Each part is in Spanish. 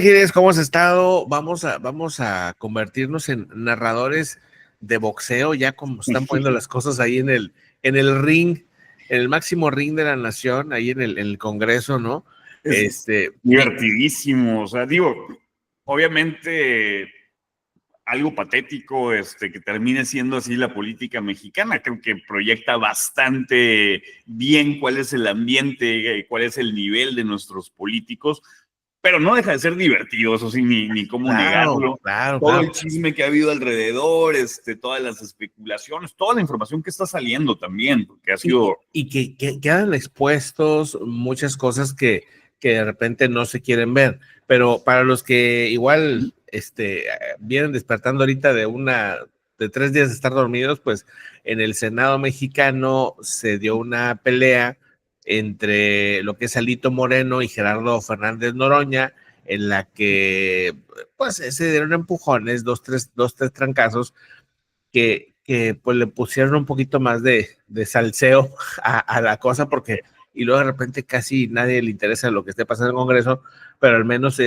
Giles, ¿cómo has estado? Vamos a convertirnos en narradores de boxeo, ya como están poniendo las cosas ahí en el ring, en el máximo ring de la nación, ahí en el Congreso, ¿no? Es divertidísimo, o sea, digo, obviamente algo patético que termine siendo así la política mexicana. Creo que proyecta bastante bien cuál es el ambiente, cuál es el nivel de nuestros políticos, pero no deja de ser divertido, eso sí, ni cómo negarlo. Claro. Todo el chisme que ha habido alrededor, todas las especulaciones, toda la información que está saliendo también, porque ha sido... Y que quedan expuestos muchas cosas que de repente no se quieren ver, pero para los que igual vienen despertando ahorita de 3 días de estar dormidos, pues en el Senado mexicano se dio una pelea entre lo que es Alito Moreno y Gerardo Fernández Noroña, en la que pues se dieron empujones, dos, tres trancazos que pues le pusieron un poquito más de salseo a la cosa, porque y luego de repente casi nadie le interesa lo que esté pasando en el Congreso, pero al menos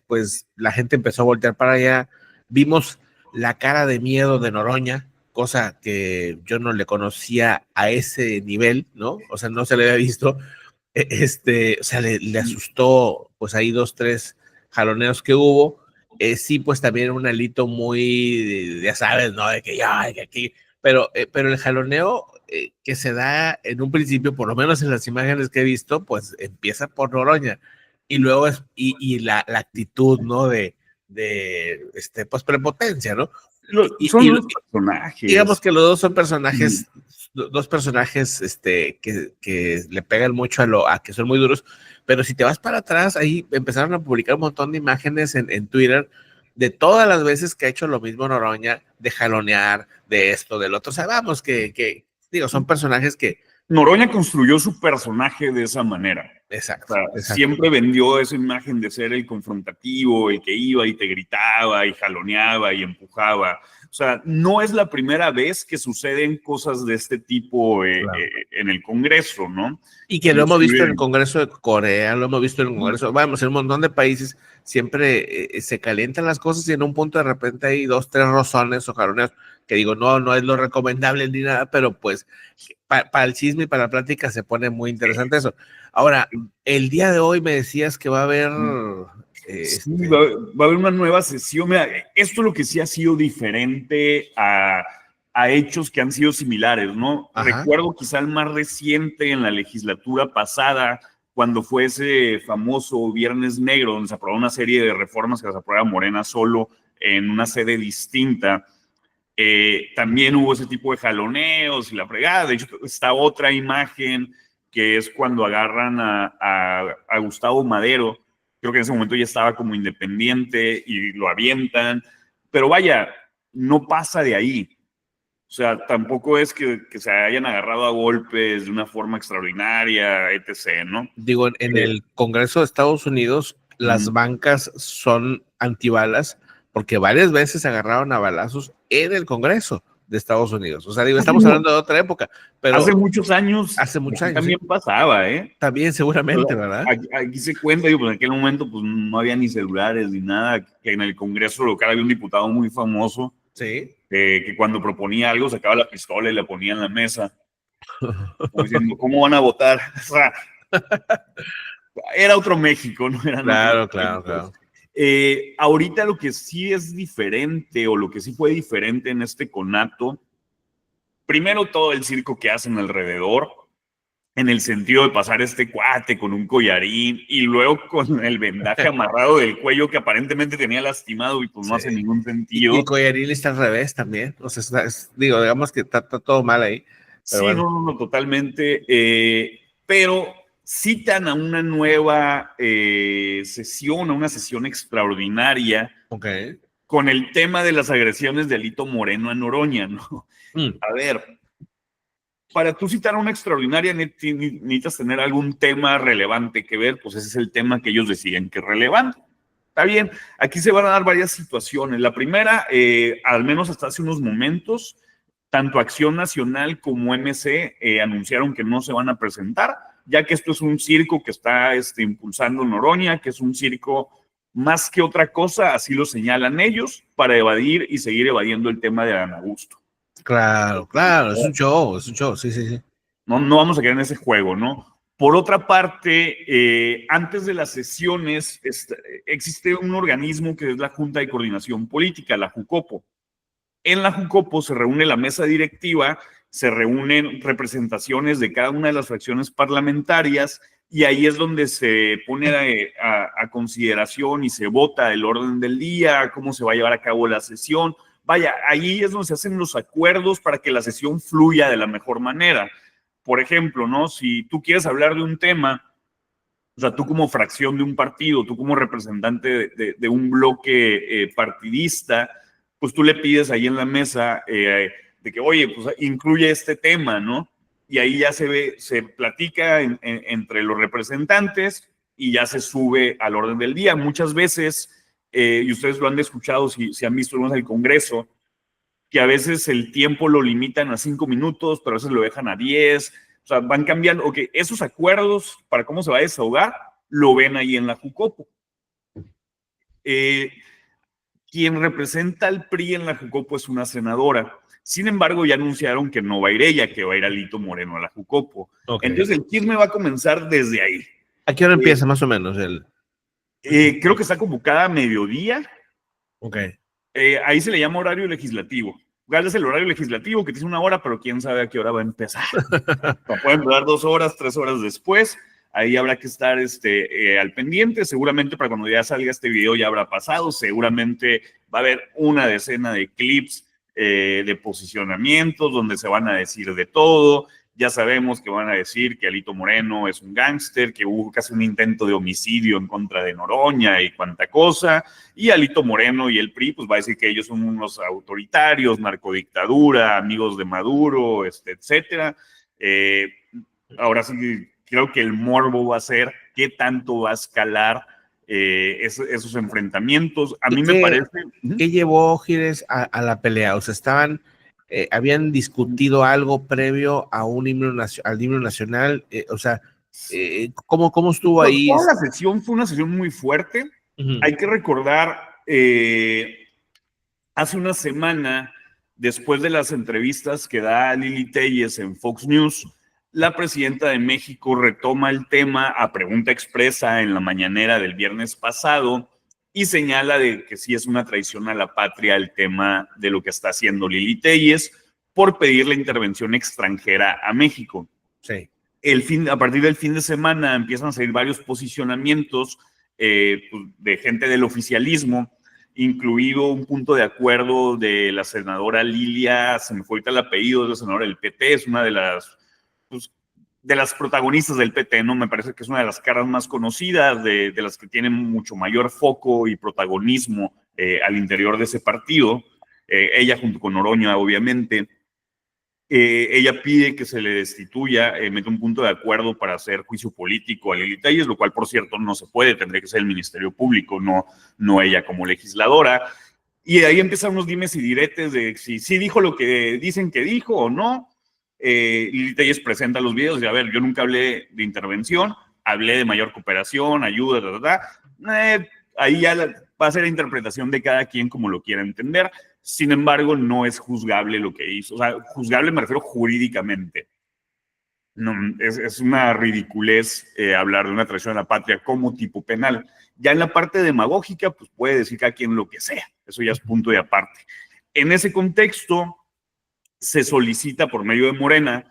pues la gente empezó a voltear para allá. Vimos la cara de miedo de Noroña, cosa que yo no le conocía a ese nivel, ¿no? O sea, no se le había visto. O sea, le asustó, pues ahí 2, 3 jaloneos que hubo. Sí, pues también un alito muy, ya sabes, ¿no? De que ya, que aquí, pero el jaloneo que se da en un principio, por lo menos en las imágenes que he visto, pues empieza por Noroña y luego y la actitud, ¿no? Pues prepotencia, ¿no? Son los personajes. Digamos que los dos son personajes, dos personajes que le pegan mucho a que son muy duros, pero si te vas para atrás, ahí empezaron a publicar un montón de imágenes en Twitter de todas las veces que ha hecho lo mismo Noroña, de jalonear, de esto, del otro. O sea, vamos, digo, son personajes que... Noroña construyó su personaje de esa manera. Exacto, O sea, exacto. Siempre vendió esa imagen de ser el confrontativo, el que iba y te gritaba y jaloneaba y empujaba. O sea, no es la primera vez que suceden cosas de este tipo en el Congreso, ¿no? Y que lo hemos visto en el Congreso de Corea, lo hemos visto en el Congreso, vamos, en un montón de países, siempre se calientan las cosas y en un punto de repente hay 2, 3 rozones o jaloneos, que digo, no es lo recomendable ni nada, pero pues para el chisme y para la plática se pone muy interesante eso. Ahora, el día de hoy me decías que va a haber... Sí, va a haber una nueva sesión. Mira, esto es lo que sí ha sido diferente a hechos que han sido similares, ¿no? Ajá. Recuerdo quizá el más reciente en la legislatura pasada, cuando fue ese famoso Viernes Negro, donde se aprobó una serie de reformas que las aprueba Morena solo en una sede distinta. También hubo ese tipo de jaloneos y la fregada. De hecho, está otra imagen que es cuando agarran a Gustavo Madero. Creo que en ese momento ya estaba como independiente y lo avientan. Pero vaya, no pasa de ahí. O sea, tampoco es que se hayan agarrado a golpes de una forma extraordinaria, etc., ¿no? Digo, en el Congreso de Estados Unidos, las bancas son antibalas porque varias veces se agarraron a balazos en el Congreso de Estados Unidos. O sea, digo, estamos hablando de otra época, pero... Hace muchos años también sí. Pasaba, ¿eh? También seguramente, ¿verdad? Aquí se cuenta, digo, pues en aquel momento pues no había ni celulares ni nada, que en el Congreso local había un diputado muy famoso, sí, que cuando proponía algo sacaba la pistola y la ponía en la mesa, como diciendo, ¿cómo van a votar? O sea, era otro México, no eran claro, otros claro, tiempos. claro. Ahorita lo que sí es diferente, o lo que sí fue diferente en este conato, primero todo el circo que hacen alrededor, en el sentido de pasar este cuate con un collarín y luego con el vendaje amarrado del cuello que aparentemente tenía lastimado y pues no hace ningún sentido. Y el collarín está al revés también. O sea, digo, digamos que está todo mal ahí. Sí, bueno. no, totalmente. Pero citan a una nueva sesión, a una sesión extraordinaria, con el tema de las agresiones de Alito Moreno a Noroña, ¿no? A ver, para tú citar a una extraordinaria necesitas tener algún tema relevante que ver, pues ese es el tema que ellos deciden que es relevante. Está bien, aquí se van a dar varias situaciones. La primera, al menos hasta hace unos momentos, tanto Acción Nacional como MC anunciaron que no se van a presentar, ya que esto es un circo que está impulsando Noroña, que es un circo Más que otra cosa, así lo señalan ellos, para evadir y seguir evadiendo el tema de Adán Augusto. Claro, es un show, sí, sí, sí. No vamos a quedar en ese juego, ¿no? Por otra parte, antes de las sesiones existe un organismo que es la Junta de Coordinación Política, la JUCOPO. En la JUCOPO se reúne la mesa directiva, se reúnen representaciones de cada una de las fracciones parlamentarias y ahí es donde se pone a consideración y se vota el orden del día, cómo se va a llevar a cabo la sesión. Vaya, ahí es donde se hacen los acuerdos para que la sesión fluya de la mejor manera. Por ejemplo, ¿no? Si tú quieres hablar de un tema, o sea, tú como fracción de un partido, tú como representante de un bloque partidista, pues tú le pides ahí en la mesa de que, oye, pues incluye este tema, ¿no? Y ahí ya se platica entre los representantes y ya se sube al orden del día. Muchas veces, y ustedes lo han escuchado si han visto en el Congreso, que a veces el tiempo lo limitan a 5 minutos, pero a veces lo dejan a 10. O sea, van cambiando. Ok, esos acuerdos para cómo se va a desahogar lo ven ahí en la JUCOPO. Quien representa al PRI en la JUCOPO es una senadora. Sin embargo, ya anunciaron que no va a ir ella, que va a ir Alito Moreno a la JUCOPO. Okay. Entonces, el chisme va a comenzar desde ahí. ¿A qué hora empieza más o menos? Creo que está convocada a mediodía. Ok. Ahí se le llama horario legislativo. ¿Cuál es el horario legislativo? Que tiene 1 hora, pero quién sabe a qué hora va a empezar. Pueden durar 2 horas, 3 horas después. Ahí habrá que estar al pendiente. Seguramente para cuando ya salga este video ya habrá pasado. Seguramente va a haber una decena de clips de posicionamientos donde se van a decir de todo. Ya sabemos que van a decir que Alito Moreno es un gángster, que hubo casi un intento de homicidio en contra de Noroña y cuanta cosa. Y Alito Moreno y el PRI, pues va a decir que ellos son unos autoritarios, narcodictadura, amigos de Maduro, etcétera. Ahora sí, creo que el morbo va a ser qué tanto va a escalar esos enfrentamientos. A mí me parece... ¿Qué llevó Gires a la pelea? O sea, habían discutido algo previo a un al himno nacional, o sea, ¿cómo estuvo ahí? Toda la sesión fue una sesión muy fuerte. Hay que recordar, hace una semana, después de las entrevistas que da Lili Téllez en Fox News, la presidenta de México retoma el tema a pregunta expresa en la mañanera del viernes pasado y señala de que sí es una traición a la patria el tema de lo que está haciendo Lili Téllez por pedir la intervención extranjera a México. Sí. A partir del fin de semana empiezan a salir varios posicionamientos de gente del oficialismo, incluido un punto de acuerdo de la senadora Lilia, se me fue ahorita el apellido, es la senadora del PT, es una de las protagonistas del PT, ¿no? Me parece que es una de las caras más conocidas, de las que tienen mucho mayor foco y protagonismo al interior de ese partido. Ella junto con Noroña, obviamente. Ella pide que se le destituya, mete un punto de acuerdo para hacer juicio político a Lili Téllez, lo cual, por cierto, no se puede, tendría que ser el Ministerio Público, no ella como legisladora. Y de ahí empiezan unos dimes y diretes de si dijo lo que dicen que dijo o no. Lili Téllez presenta los videos y a ver, yo nunca hablé de intervención, hablé de mayor cooperación, ayuda, ahí ya va a ser la interpretación de cada quien como lo quiera entender. Sin embargo, no es juzgable lo que hizo. O sea, juzgable me refiero jurídicamente. No, es una ridiculez hablar de una traición a la patria como tipo penal. Ya en la parte demagógica, pues puede decir cada quien lo que sea. Eso ya es punto de aparte. En ese contexto, se solicita por medio de Morena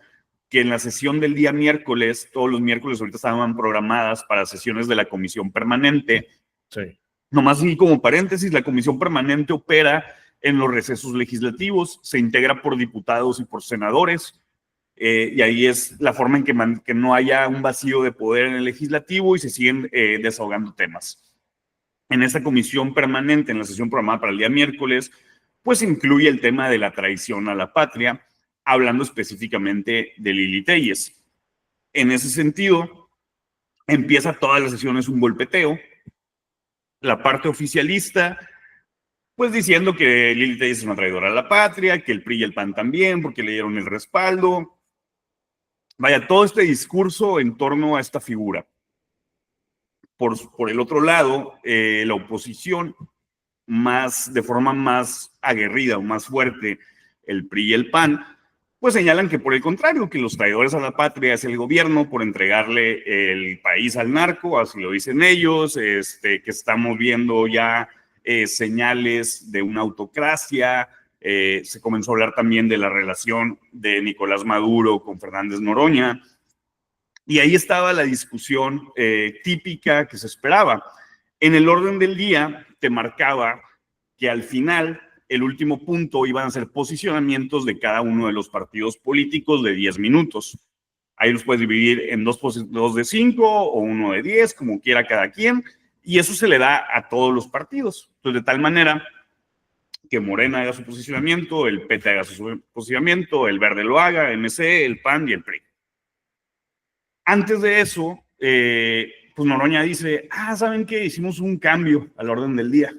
que en la sesión del día miércoles, todos los miércoles ahorita estaban programadas para sesiones de la comisión permanente. Sí. Nomás y como paréntesis, la comisión permanente opera en los recesos legislativos, se integra por diputados y por senadores, y ahí es la forma en que no haya un vacío de poder en el legislativo y se siguen desahogando temas. En esta comisión permanente, en la sesión programada para el día miércoles, pues incluye el tema de la traición a la patria, hablando específicamente de Lili Téllez. En ese sentido, empieza todas las sesiones un golpeteo. La parte oficialista, pues diciendo que Lili Téllez es una traidora a la patria, que el PRI y el PAN también, porque le dieron el respaldo. Vaya, todo este discurso en torno a esta figura. Por el otro lado, la oposición, de forma más aguerrida o más fuerte, el PRI y el PAN, pues señalan que por el contrario, que los traidores a la patria es el gobierno por entregarle el país al narco, así lo dicen ellos, que estamos viendo ya señales de una autocracia. Se comenzó a hablar también de la relación de Nicolás Maduro con Fernández Noroña, y ahí estaba la discusión típica que se esperaba. En el orden del día te marcaba que al final el último punto iban a ser posicionamientos de cada uno de los partidos políticos de 10 minutos. Ahí los puedes dividir en dos de 5 o uno de 10, como quiera cada quien, y eso se le da a todos los partidos. Entonces, de tal manera que Morena haga su posicionamiento, el PT haga su posicionamiento, el Verde lo haga, MC, el PAN y el PRI. Antes de eso, pues Noroña dice, ¿saben qué? Hicimos un cambio al orden del día.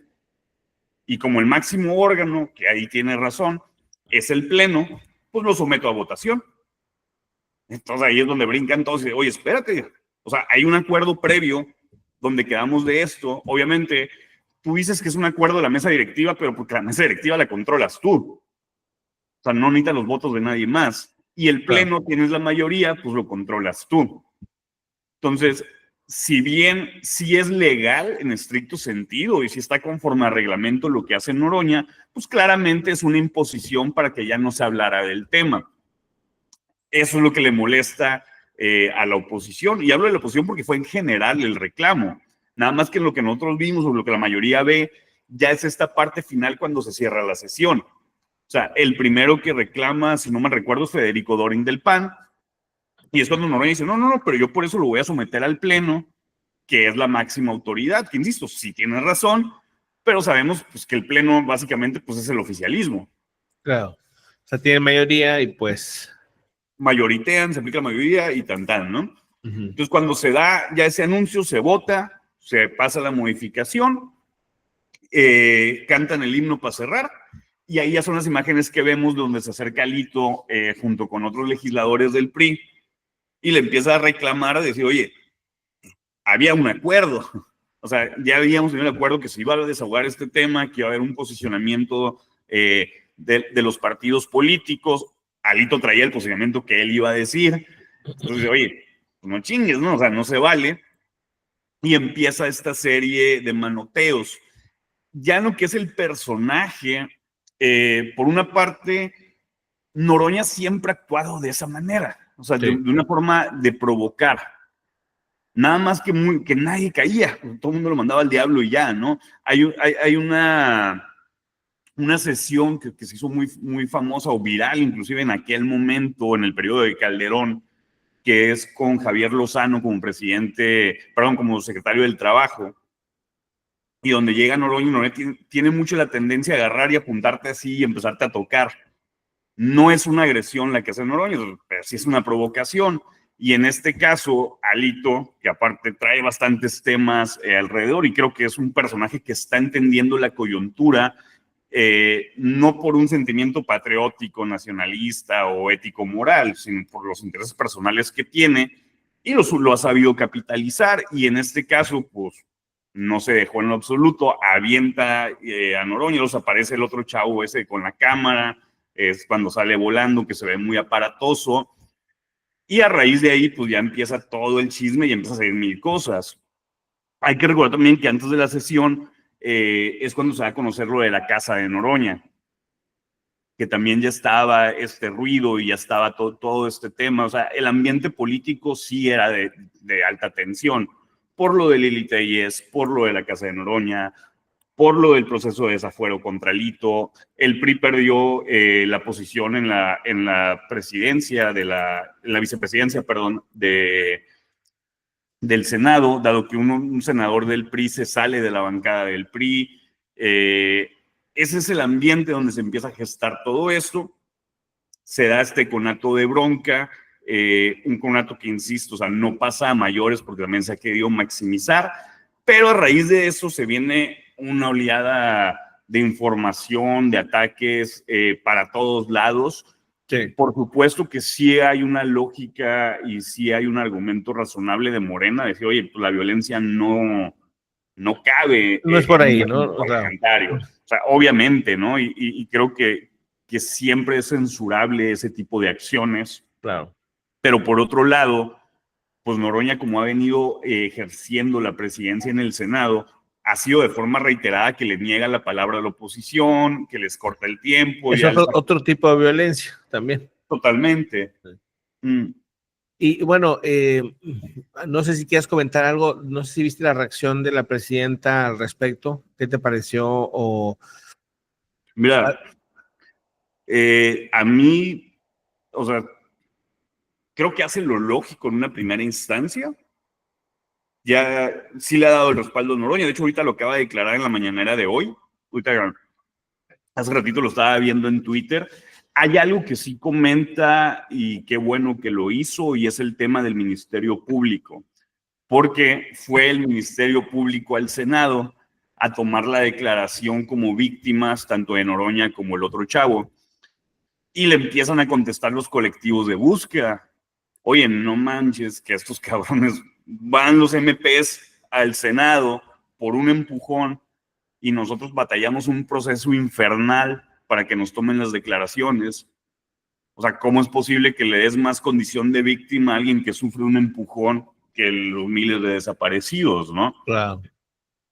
Y como el máximo órgano, que ahí tiene razón, es el Pleno, pues lo someto a votación. Entonces ahí es donde brincan todos y dicen, oye, espérate. O sea, hay un acuerdo previo donde quedamos de esto. Obviamente, tú dices que es un acuerdo de la mesa directiva, pero porque la mesa directiva la controlas tú. O sea, no necesitas los votos de nadie más. Y el Pleno, tienes la mayoría, pues lo controlas tú. Entonces, si bien sí es legal en estricto sentido y si está conforme al reglamento lo que hace Noroña, pues claramente es una imposición para que ya no se hablara del tema. Eso es lo que le molesta a la oposición. Y hablo de la oposición porque fue en general el reclamo. Nada más que lo que nosotros vimos o lo que la mayoría ve, ya es esta parte final cuando se cierra la sesión. O sea, el primero que reclama, si no mal recuerdo, es Federico Dorin del PAN. Y es cuando Noroña dice, no, pero yo por eso lo voy a someter al Pleno, que es la máxima autoridad, que insisto, sí tiene razón, pero sabemos pues, que el Pleno básicamente pues, es el oficialismo. Claro. O sea, tiene mayoría y pues... Mayoritean, se aplica la mayoría y tan, ¿no? Entonces, cuando se da ya ese anuncio, se vota, se pasa la modificación, cantan el himno para cerrar, y ahí ya son las imágenes que vemos donde se acerca Alito junto con otros legisladores del PRI y le empieza a reclamar, a decir, oye, había un acuerdo. O sea, ya habíamos tenido un acuerdo que se iba a desahogar este tema, que iba a haber un posicionamiento de los partidos políticos. Alito traía el posicionamiento que él iba a decir. Entonces, oye, pues no chingues, ¿no? O sea, no se vale. Y empieza esta serie de manoteos. Ya lo que es el personaje, por una parte, Noroña siempre ha actuado de esa manera. O sea, sí, de una forma de provocar. Nada más que nadie caía. Todo el mundo lo mandaba al diablo y ya, ¿no? Hay una sesión que se hizo muy famosa o viral, inclusive en aquel momento, en el periodo de Calderón, que es con Javier Lozano como como secretario del Trabajo, y donde llega Noroña tiene mucho la tendencia a agarrar y apuntarte así y empezarte a tocar. No es una agresión la que hace Noroña, pero sí es una provocación. Y en este caso, Alito, que aparte trae bastantes temas alrededor, y creo que es un personaje que está entendiendo la coyuntura, no por un sentimiento patriótico, nacionalista o ético-moral, sino por los intereses personales que tiene, y lo ha sabido capitalizar, y en este caso, pues, no se dejó en lo absoluto, avienta a Noroña, los aparece el otro chavo ese con la cámara, es cuando sale volando, que se ve muy aparatoso, y a raíz de ahí, pues ya empieza todo el chisme y empieza a salir mil cosas. Hay que recordar también que antes de la sesión es cuando se va a conocer lo de la casa de Noroña, que también ya estaba este ruido y ya estaba todo este tema. O sea, el ambiente político sí era de alta tensión, por lo de Lili Telles, por lo de la casa de Noroña, por lo del proceso de desafuero contra Alito. El PRI perdió la posición en la presidencia, en la vicepresidencia, perdón, del Senado, dado que un senador del PRI se sale de la bancada del PRI. Ese es el ambiente donde se empieza a gestar todo esto. Se da este conato de bronca, un conato que, insisto, o sea, no pasa a mayores porque también se ha querido maximizar, pero a raíz de eso se viene una oleada de información, de ataques para todos lados, Sí. Por supuesto que sí hay una lógica y sí hay un argumento razonable de Morena, decir, oye, pues la violencia no cabe No es por ahí, un ¿no? delito parlamentario. O sea, obviamente, ¿no? Y creo que siempre es censurable ese tipo de acciones. Claro. Pero por otro lado, pues Noroña, como ha venido ejerciendo la presidencia en el Senado, ha sido de forma reiterada que le niega la palabra a la oposición, que les corta el tiempo y Es otro tipo de violencia también. totalmente. Y bueno, no sé si quieres comentar algo, no sé si viste la reacción de la presidenta al respecto, ¿qué te pareció? O... Mira, a mí, o sea, creo que hace lo lógico en una primera instancia. Ya sí le ha dado el respaldo a Noroña. De hecho, ahorita lo acaba de declarar en la mañanera de hoy. Ahorita, hace ratito lo estaba viendo en Twitter. Hay algo que sí comenta y qué bueno que lo hizo y es el tema del Ministerio Público, porque fue el Ministerio Público al Senado a tomar la declaración como víctimas, tanto de Noroña como el otro chavo, y le empiezan a contestar los colectivos de búsqueda. Oye, no manches, que estos cabrones van los MPs al Senado por un empujón y nosotros batallamos un proceso infernal para que nos tomen las declaraciones. O sea, ¿cómo es posible que le des más condición de víctima a alguien que sufre un empujón que los miles de desaparecidos, ¿no? Claro.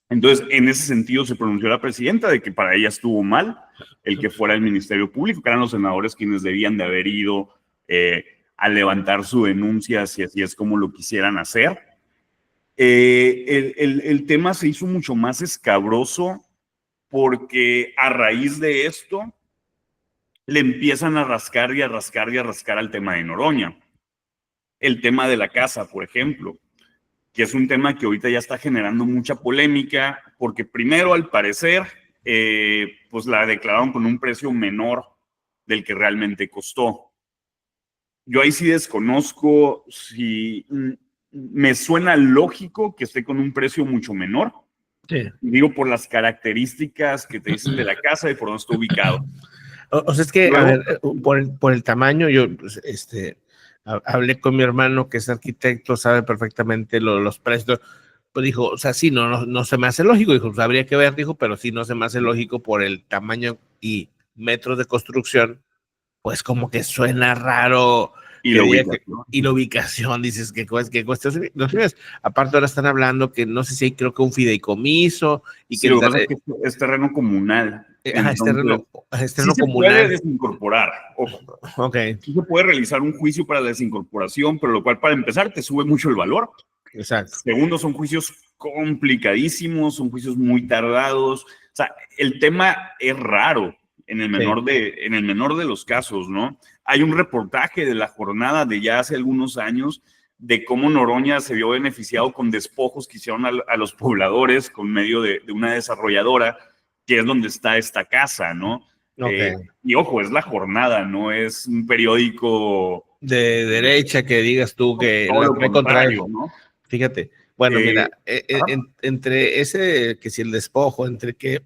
Entonces, en ese sentido se pronunció la presidenta de que para ella estuvo mal el que fuera el Ministerio Público, que eran los senadores quienes debían de haber ido a levantar su denuncia, si así es como lo quisieran hacer. El tema se hizo mucho más escabroso porque a raíz de esto le empiezan a rascar y a rascar y a rascar al tema de Noroña. El tema de la casa, por ejemplo, que es un tema que ahorita ya está generando mucha polémica, porque primero, al parecer, pues la declararon con un precio menor del que realmente costó. Yo ahí sí desconozco si me suena lógico que esté con un precio mucho menor. Sí. Digo, por las características que te dicen de la casa y por dónde está ubicado. O sea, es que, Luego, a ver, por el tamaño, yo pues, hablé con mi hermano que es arquitecto, sabe perfectamente los precios. Pues dijo, o sea, sí, no se me hace lógico, dijo, pues, habría que ver, dijo, pero sí no se me hace lógico por el tamaño y metros de construcción, pues como que suena raro. y Que la diga ubicación. y la ubicación, dices que cuesta los fines. Aparte ahora están hablando que no sé si hay, creo que un fideicomiso y Sí, que lo que pasa es que es terreno comunal. es terreno Sí se puede comunal. desincorporar, ojo. Ok. Sí se puede realizar un juicio para la desincorporación, pero lo cual para empezar te sube mucho el valor. Exacto. Segundo, son juicios complicadísimos, son juicios muy tardados. O sea, el tema es raro en el menor, en el menor de los casos, ¿no? Hay un reportaje de la jornada de ya hace algunos años de cómo Noroña se vio beneficiado con despojos que hicieron a los pobladores con medio de una desarrolladora, que es donde está esta casa, ¿no? Okay. Y ojo, es la jornada, no es un periódico de derecha que digas tú que todo la lo trae contra él. ¿no? Fíjate, bueno, mira, entre ese, que si el despojo, entre que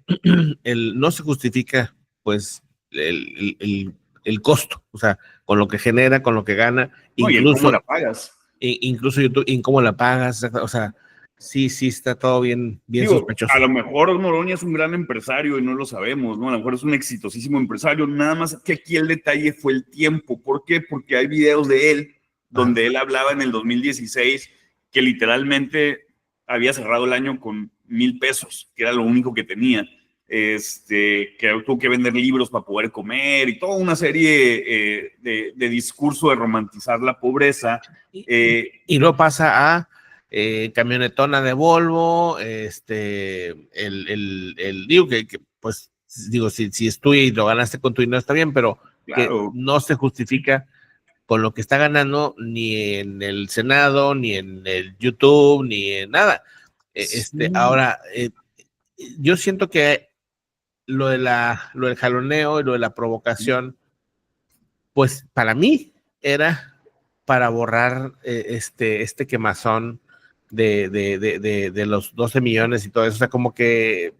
no se justifica, pues, el costo, o sea, con lo que genera, con lo que gana, no, incluso, y cómo la pagas. Incluso YouTube, y cómo la pagas, o sea, sí está todo bien Digo, sospechoso. a lo mejor Noroña es un gran empresario y no lo sabemos, ¿no? A lo mejor es un exitosísimo empresario, nada más que aquí el detalle fue el tiempo. ¿Por qué? Porque hay videos de él donde él hablaba en el 2016 que literalmente había cerrado el año con 1,000 pesos, que era lo único que tenía. Que tuvo que vender libros para poder comer y toda una serie de discurso de romantizar la pobreza. Y luego pasa a camionetona de Volvo, digo que pues, digo, si es tuyo y lo ganaste con tu dinero está bien, pero claro, que no se justifica con lo que está ganando ni en el Senado, ni en el YouTube, ni en nada. Sí. Ahora, yo siento que lo del jaloneo y lo de la provocación, pues para mí era para borrar este quemazón de los 12 millones y todo eso. O sea, como que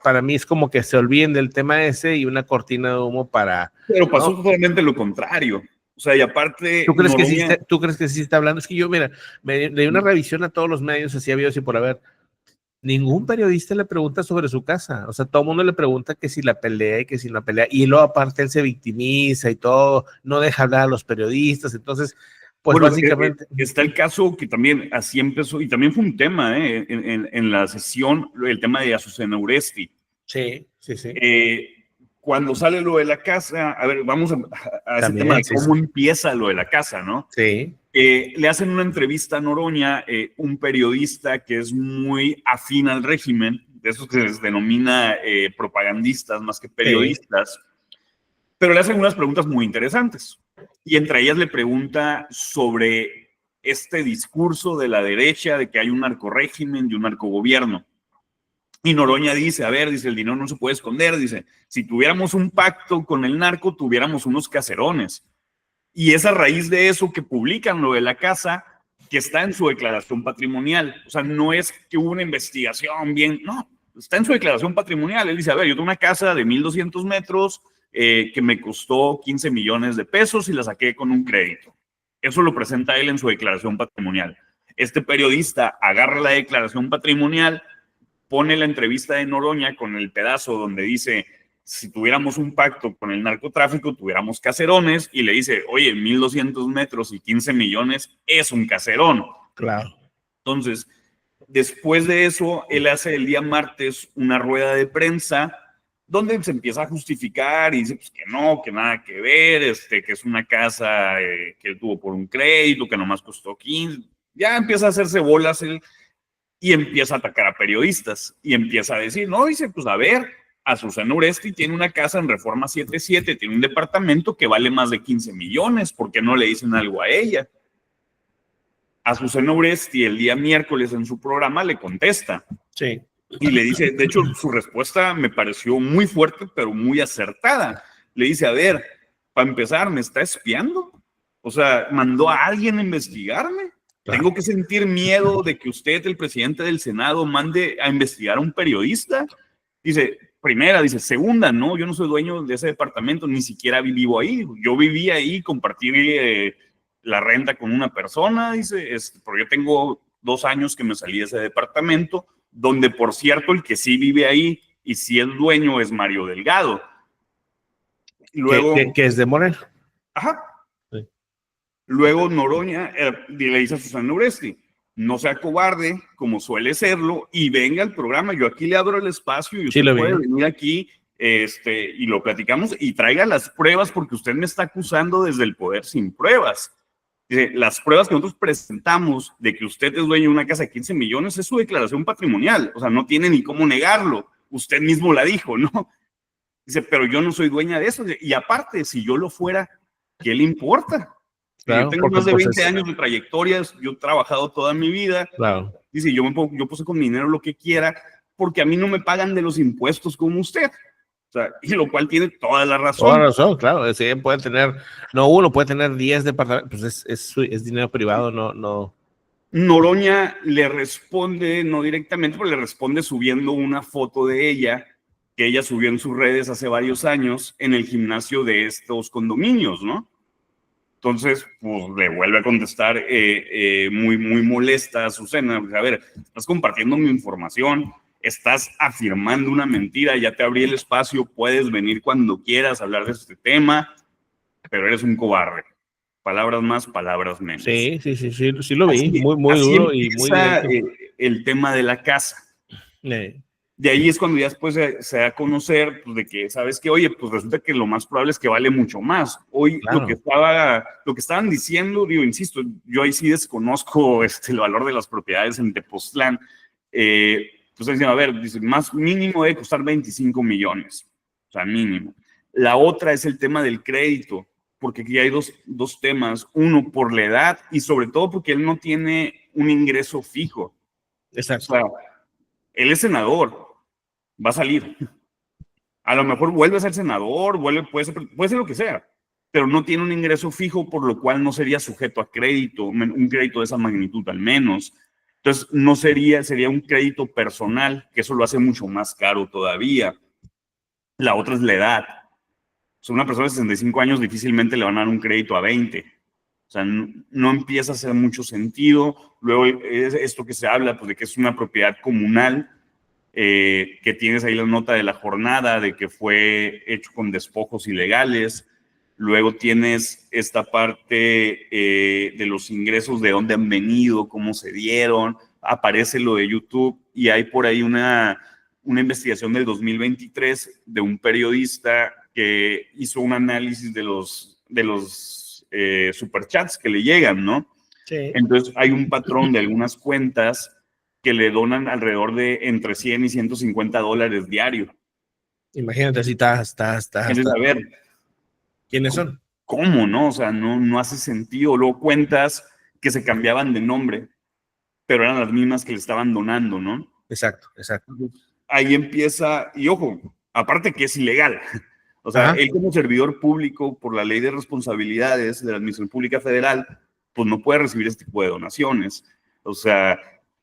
para mí es como que se olviden del tema ese y una cortina de humo para... Pero pasó ¿no? totalmente lo contrario. O sea, y aparte... ¿Tú crees, Noroña, ¿Tú crees que sí está hablando? Es que yo, mira, me di una revisión a todos los medios, así había y por haber. Ningún periodista le pregunta sobre su casa. O sea, todo el mundo le pregunta que si la pelea y que si no pelea. Y luego aparte él se victimiza y todo, no deja hablar a los periodistas. Entonces, pues bueno, básicamente... está el caso que también así empezó, y también fue un tema en la sesión, el tema de Azucena Uresti. Sí, sí, sí. Cuando sale lo de la casa, a ver, vamos a ese También, tema de sí, cómo sí. empieza lo de la casa, ¿no? Sí. Le hacen una entrevista a Noroña, un periodista que es muy afín al régimen, de esos que se les denomina propagandistas más que periodistas, pero le hacen unas preguntas muy interesantes. Y entre ellas le pregunta sobre este discurso de la derecha de que hay un narcorrégimen y un narcogobierno. Y Noroña dice, a ver, dice, el dinero no se puede esconder, dice, si tuviéramos un pacto con el narco, tuviéramos unos caserones. Y es a raíz de eso que publican lo de la casa, que está en su declaración patrimonial. O sea, no es que hubo una investigación bien, no, está en su declaración patrimonial. Él dice, a ver, yo tengo una casa de 1,200 metros que me costó 15 millones de pesos y la saqué con un crédito. Eso lo presenta él en su declaración patrimonial. Este periodista agarra la declaración patrimonial, pone la entrevista de Noroña con el pedazo donde dice, si tuviéramos un pacto con el narcotráfico, tuviéramos caserones, y le dice, oye, 1,200 metros y 15 millones es un caserón. Claro. Entonces, después de eso, él hace el día martes una rueda de prensa donde se empieza a justificar y dice pues, que no, que nada que ver, que es una casa que él tuvo por un crédito, que nomás costó 15. Ya empieza a hacerse bolas él y empieza a atacar a periodistas y empieza a decir, no, dice, pues a ver, Azucena Uresti tiene una casa en Reforma 77, tiene un departamento que vale más de 15 millones, ¿por qué no le dicen algo a ella? Azucena Uresti el día miércoles en su programa le contesta. Sí. Y le dice, de hecho, su respuesta me pareció muy fuerte, pero muy acertada. Le dice, a ver, para empezar, ¿me está espiando? O sea, ¿mandó a alguien a investigarme? Claro. ¿Tengo que sentir miedo de que usted, el presidente del Senado, mande a investigar a un periodista? Dice, primera, dice, segunda, no, yo no soy dueño de ese departamento, ni siquiera vivo ahí. Yo viví ahí, compartí la renta con una persona, dice, pero yo tengo 2 años que me salí de ese departamento, donde, por cierto, el que sí vive ahí y sí es dueño es Mario Delgado. Luego, que es de Moreno. Ajá. Sí. Luego Noroña le dice a Azucena Uresti, no sea cobarde, como suele serlo, y venga al programa. Yo aquí le abro el espacio y usted puede venir aquí y lo platicamos y traiga las pruebas porque usted me está acusando desde el poder sin pruebas. Las pruebas que nosotros presentamos de que usted es dueño de una casa de 15 millones es su declaración patrimonial. O sea, no tiene ni cómo negarlo. Usted mismo la dijo, ¿no? Dice, pero yo no soy dueña de eso. Y aparte, si yo lo fuera, ¿qué le importa? Claro, yo tengo más de 20 años de trayectoria, yo he trabajado toda mi vida. Claro. Dice, yo puse con mi dinero lo que quiera, porque a mí no me pagan de los impuestos como usted. O sea, y lo cual tiene toda la razón. Toda la razón, claro. Sí, puede tener, no uno, puede tener 10 departamentos, pues es dinero privado, no. Noroña le responde, no directamente, pero le responde subiendo una foto de ella, que ella subió en sus redes hace varios años, en el gimnasio de estos condominios, ¿no? Entonces, pues le vuelve a contestar muy molesta a Azucena. A ver, estás compartiendo mi información, estás afirmando una mentira, ya te abrí el espacio, puedes venir cuando quieras hablar de este tema, pero eres un cobarde. Palabras más, palabras menos. Sí lo vi, así, muy duro y muy directo. El tema de la casa. De ahí es cuando ya después se da a conocer pues, de que, ¿sabes qué? Oye, pues resulta que lo más probable es que vale mucho más. Hoy claro. lo que estaban diciendo, digo, insisto, yo ahí sí desconozco el valor de las propiedades en Tepoztlán. Pues dicen, a ver, dice, más mínimo debe costar 25 millones. O sea, mínimo. La otra es el tema del crédito, porque aquí hay dos temas. Uno, por la edad y sobre todo porque él no tiene un ingreso fijo. Exacto. O sea, él es senador. Va a salir. A lo mejor vuelve a ser senador, puede ser lo que sea, pero no tiene un ingreso fijo, por lo cual no sería sujeto a crédito, un crédito de esa magnitud al menos. Entonces, no sería un crédito personal, que eso lo hace mucho más caro todavía. La otra es la edad. O sea, una persona de 65 años difícilmente le van a dar un crédito a 20. O sea, no empieza a hacer mucho sentido. Luego, es esto que se habla, pues, de que es una propiedad comunal, que tienes ahí la nota de la jornada, de que fue hecho con despojos ilegales. Luego tienes esta parte de los ingresos, de dónde han venido, cómo se dieron. Aparece lo de YouTube y hay por ahí una investigación del 2023 de un periodista que hizo un análisis de los superchats que le llegan, ¿no? Sí. Entonces hay un patrón de algunas cuentas que le donan alrededor de entre 100 y 150 dólares diario. Imagínate si estás. Entonces, a ver, ¿Quiénes son? ¿cómo, no? O sea, no hace sentido. Luego cuentas que se cambiaban de nombre, pero eran las mismas que le estaban donando, ¿no? Exacto. Ahí empieza, y ojo, aparte que es ilegal. O sea, él como servidor público, por la ley de responsabilidades de la Administración Pública Federal, pues no puede recibir este tipo de donaciones. O sea,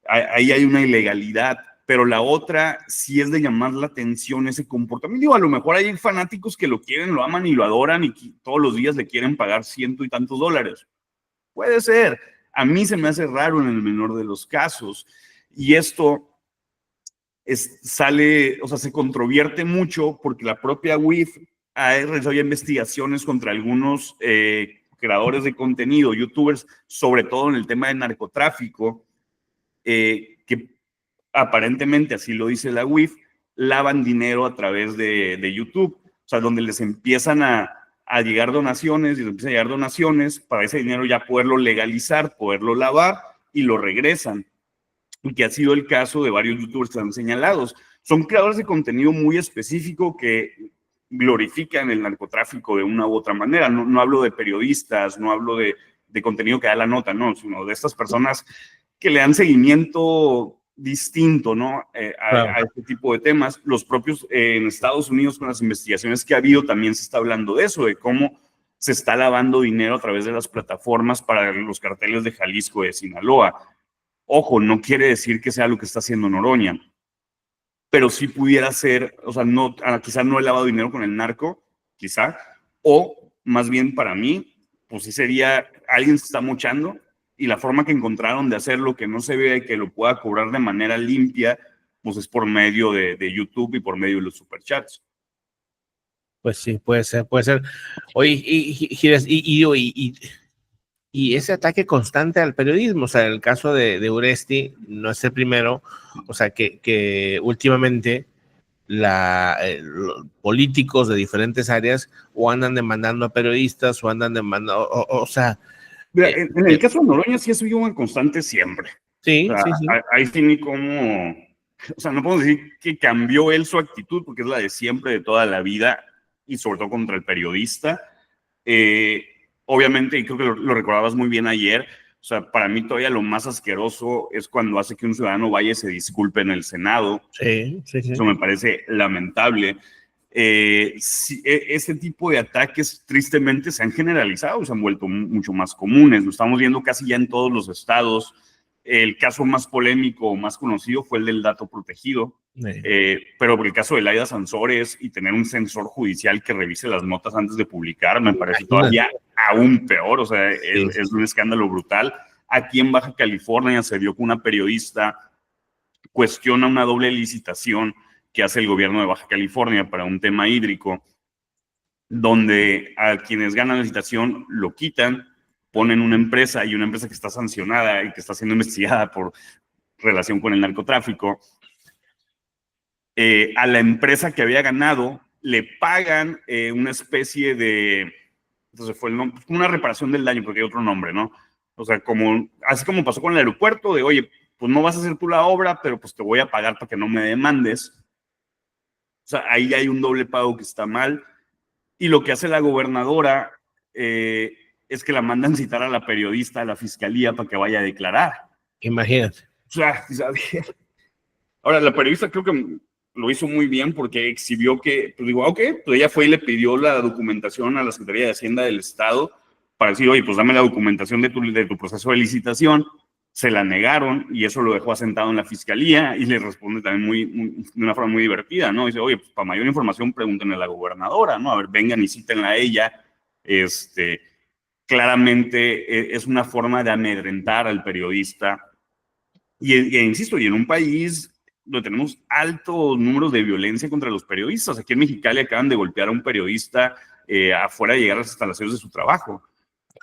ahí hay una ilegalidad, pero la otra sí es de llamar la atención ese comportamiento. Digo, a lo mejor hay fanáticos que lo quieren, lo aman y lo adoran y todos los días le quieren pagar ciento y tantos dólares. Puede ser. A mí se me hace raro en el menor de los casos. Y esto se controvierte mucho porque la propia WIF ha realizado ya investigaciones contra algunos creadores de contenido, youtubers, sobre todo en el tema de narcotráfico, que aparentemente, así lo dice la WIF, lavan dinero a través de YouTube, o sea, donde les empiezan a llegar donaciones, y les empiezan a llegar donaciones para ese dinero ya poderlo legalizar, poderlo lavar y lo regresan. Y que ha sido el caso de varios youtubers que están señalados. Son creadores de contenido muy específico que glorifican el narcotráfico de una u otra manera. No hablo de periodistas, no hablo de contenido que da la nota, no, sino de estas personas que le dan seguimiento distinto, ¿no? A este tipo de temas. Los propios en Estados Unidos, con las investigaciones que ha habido, también se está hablando de eso, de cómo se está lavando dinero a través de las plataformas para los carteles de Jalisco y de Sinaloa. Ojo, no quiere decir que sea lo que está haciendo Noroña, pero sí pudiera ser, o sea, quizá no he lavado dinero con el narco, quizá, o más bien para mí, pues sí sería, alguien se está mochando y la forma que encontraron de hacerlo, que no se vea y que lo pueda cobrar de manera limpia, pues es por medio de YouTube y por medio de los superchats. Pues sí, puede ser. Oye, y ese ataque constante al periodismo, o sea, el caso de Uresti no es el primero, o sea, que últimamente los políticos de diferentes áreas o andan demandando a periodistas o andan demandando, o sea... Mira, en el caso de Noroña sí ha sido una constante siempre. Sí, o sea, sí. Ahí sí ni como... O sea, no podemos decir que cambió él su actitud, porque es la de siempre, de toda la vida, y sobre todo contra el periodista. Obviamente, y creo que lo recordabas muy bien ayer, o sea, para mí todavía lo más asqueroso es cuando hace que un ciudadano vaya y se disculpe en el Senado. Sí. Eso me parece lamentable. Este tipo de ataques tristemente se han generalizado, se han vuelto mucho más comunes. Lo estamos viendo casi ya en todos los estados. El caso más polémico, más conocido, fue el del dato protegido. Pero el caso de Laida Sansores y tener un censor judicial que revise las notas antes de publicar, me parece todavía aún peor. O sea, es un escándalo brutal. Aquí en Baja California se vio que una periodista cuestiona una doble licitación que hace el gobierno de Baja California para un tema hídrico, donde a quienes ganan la licitación lo quitan, ponen una empresa y una empresa que está sancionada y que está siendo investigada por relación con el narcotráfico. A la empresa que había ganado le pagan una especie de, entonces fue el nombre, una reparación del daño, porque hay otro nombre, ¿no? O sea, así como pasó con el aeropuerto, de oye, pues no vas a hacer tú la obra, pero pues te voy a pagar para que no me demandes. O sea, ahí hay un doble pago que está mal. Y lo que hace la gobernadora es que la mandan citar a la periodista a la fiscalía para que vaya a declarar. Imagínate. O sea, ahora la periodista creo que lo hizo muy bien porque exhibió que, pues digo, ok, pues ella fue y le pidió la documentación a la Secretaría de Hacienda del Estado para decir, oye, pues dame la documentación de tu proceso de licitación. se la negaron y eso lo dejó asentado en la fiscalía y le responde también de una forma muy divertida, ¿no? Dice, oye, pues para mayor información pregúntenle a la gobernadora, ¿no? A ver, vengan y cítenla a ella. Claramente es una forma de amedrentar al periodista. Y insisto, y en un país donde tenemos altos números de violencia contra los periodistas. Aquí en Mexicali acaban de golpear a un periodista afuera de llegar a las instalaciones de su trabajo.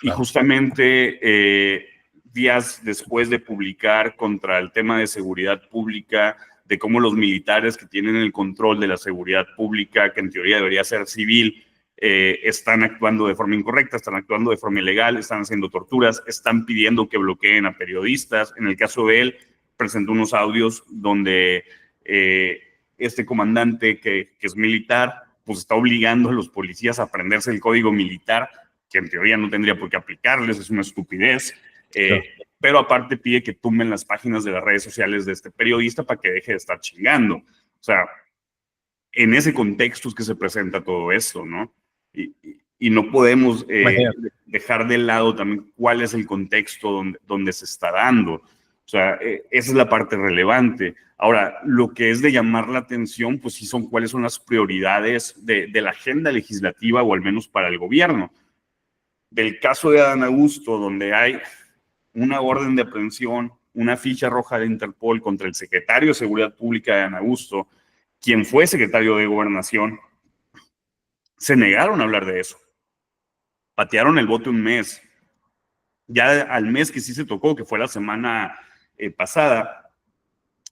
Y justamente días después de publicar contra el tema de seguridad pública, de cómo los militares que tienen el control de la seguridad pública, que en teoría debería ser civil, están actuando de forma incorrecta, están actuando de forma ilegal, están haciendo torturas, están pidiendo que bloqueen a periodistas. En el caso de él, presentó unos audios donde este comandante que es militar, pues está obligando a los policías a aprenderse el código militar, que en teoría no tendría por qué aplicarles, es una estupidez. Claro. Pero aparte pide que tumben las páginas de las redes sociales de este periodista para que deje de estar chingando. O sea, en ese contexto es que se presenta todo esto, ¿no? Y no podemos dejar de lado también cuál es el contexto donde se está dando. O sea, esa es la parte relevante. Ahora, lo que es de llamar la atención, pues sí son cuáles son las prioridades de la agenda legislativa, o al menos para el gobierno. Del caso de Adán Augusto, donde hay una orden de aprehensión, una ficha roja de Interpol contra el secretario de Seguridad Pública de Adán Augusto, quien fue secretario de Gobernación, se negaron a hablar de eso. Patearon el bote un mes. Ya al mes que sí se tocó, que fue la semana pasada,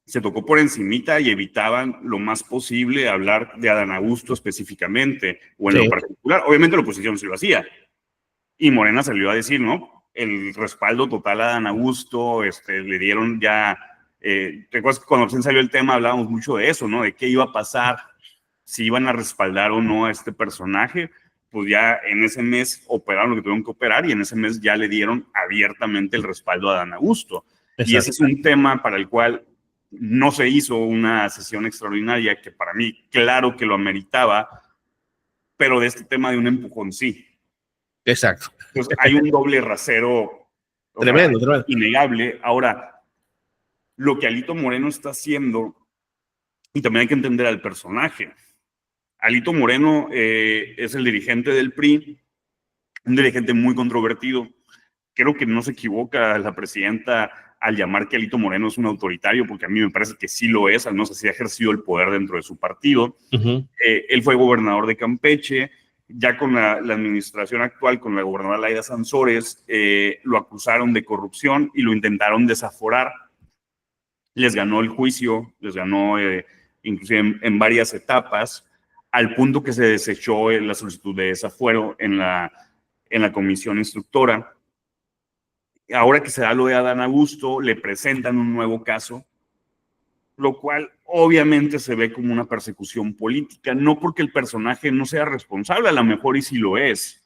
se tocó por encimita y evitaban lo más posible hablar de Adán Augusto específicamente, o en lo particular. Obviamente la oposición sí lo hacía. Y Morena salió a decir, ¿no? El respaldo total a Adán Augusto, le dieron ya... ¿Recuerdas que cuando recién salió el tema hablábamos mucho de eso, ¿no? De qué iba a pasar, si iban a respaldar o no a este personaje? Pues ya en ese mes operaron lo que tuvieron que operar y en ese mes ya le dieron abiertamente el respaldo a Adán Augusto. Exacto. Y ese es un tema para el cual no se hizo una sesión extraordinaria, que para mí claro que lo ameritaba, pero de este tema de un empujón sí. Exacto. Entonces hay un doble rasero tremendo, tremendo. Innegable. Ahora, lo que Alito Moreno está haciendo, y también hay que entender al personaje. Alito Moreno es el dirigente del PRI, un dirigente muy controvertido. Creo que no se equivoca la presidenta al llamar que Alito Moreno es un autoritario, porque a mí me parece que sí lo es, al menos así ha ejercido el poder dentro de su partido. Él fue gobernador de Campeche, ya con la administración actual, con la gobernadora Laida Sansores, lo acusaron de corrupción y lo intentaron desaforar. Les ganó el juicio, les ganó inclusive en varias etapas, al punto que se desechó la solicitud de desafuero en la comisión instructora. Ahora que se da lo de Adán Augusto, le presentan un nuevo caso, lo cual obviamente se ve como una persecución política, no porque el personaje no sea responsable, a lo mejor y sí lo es.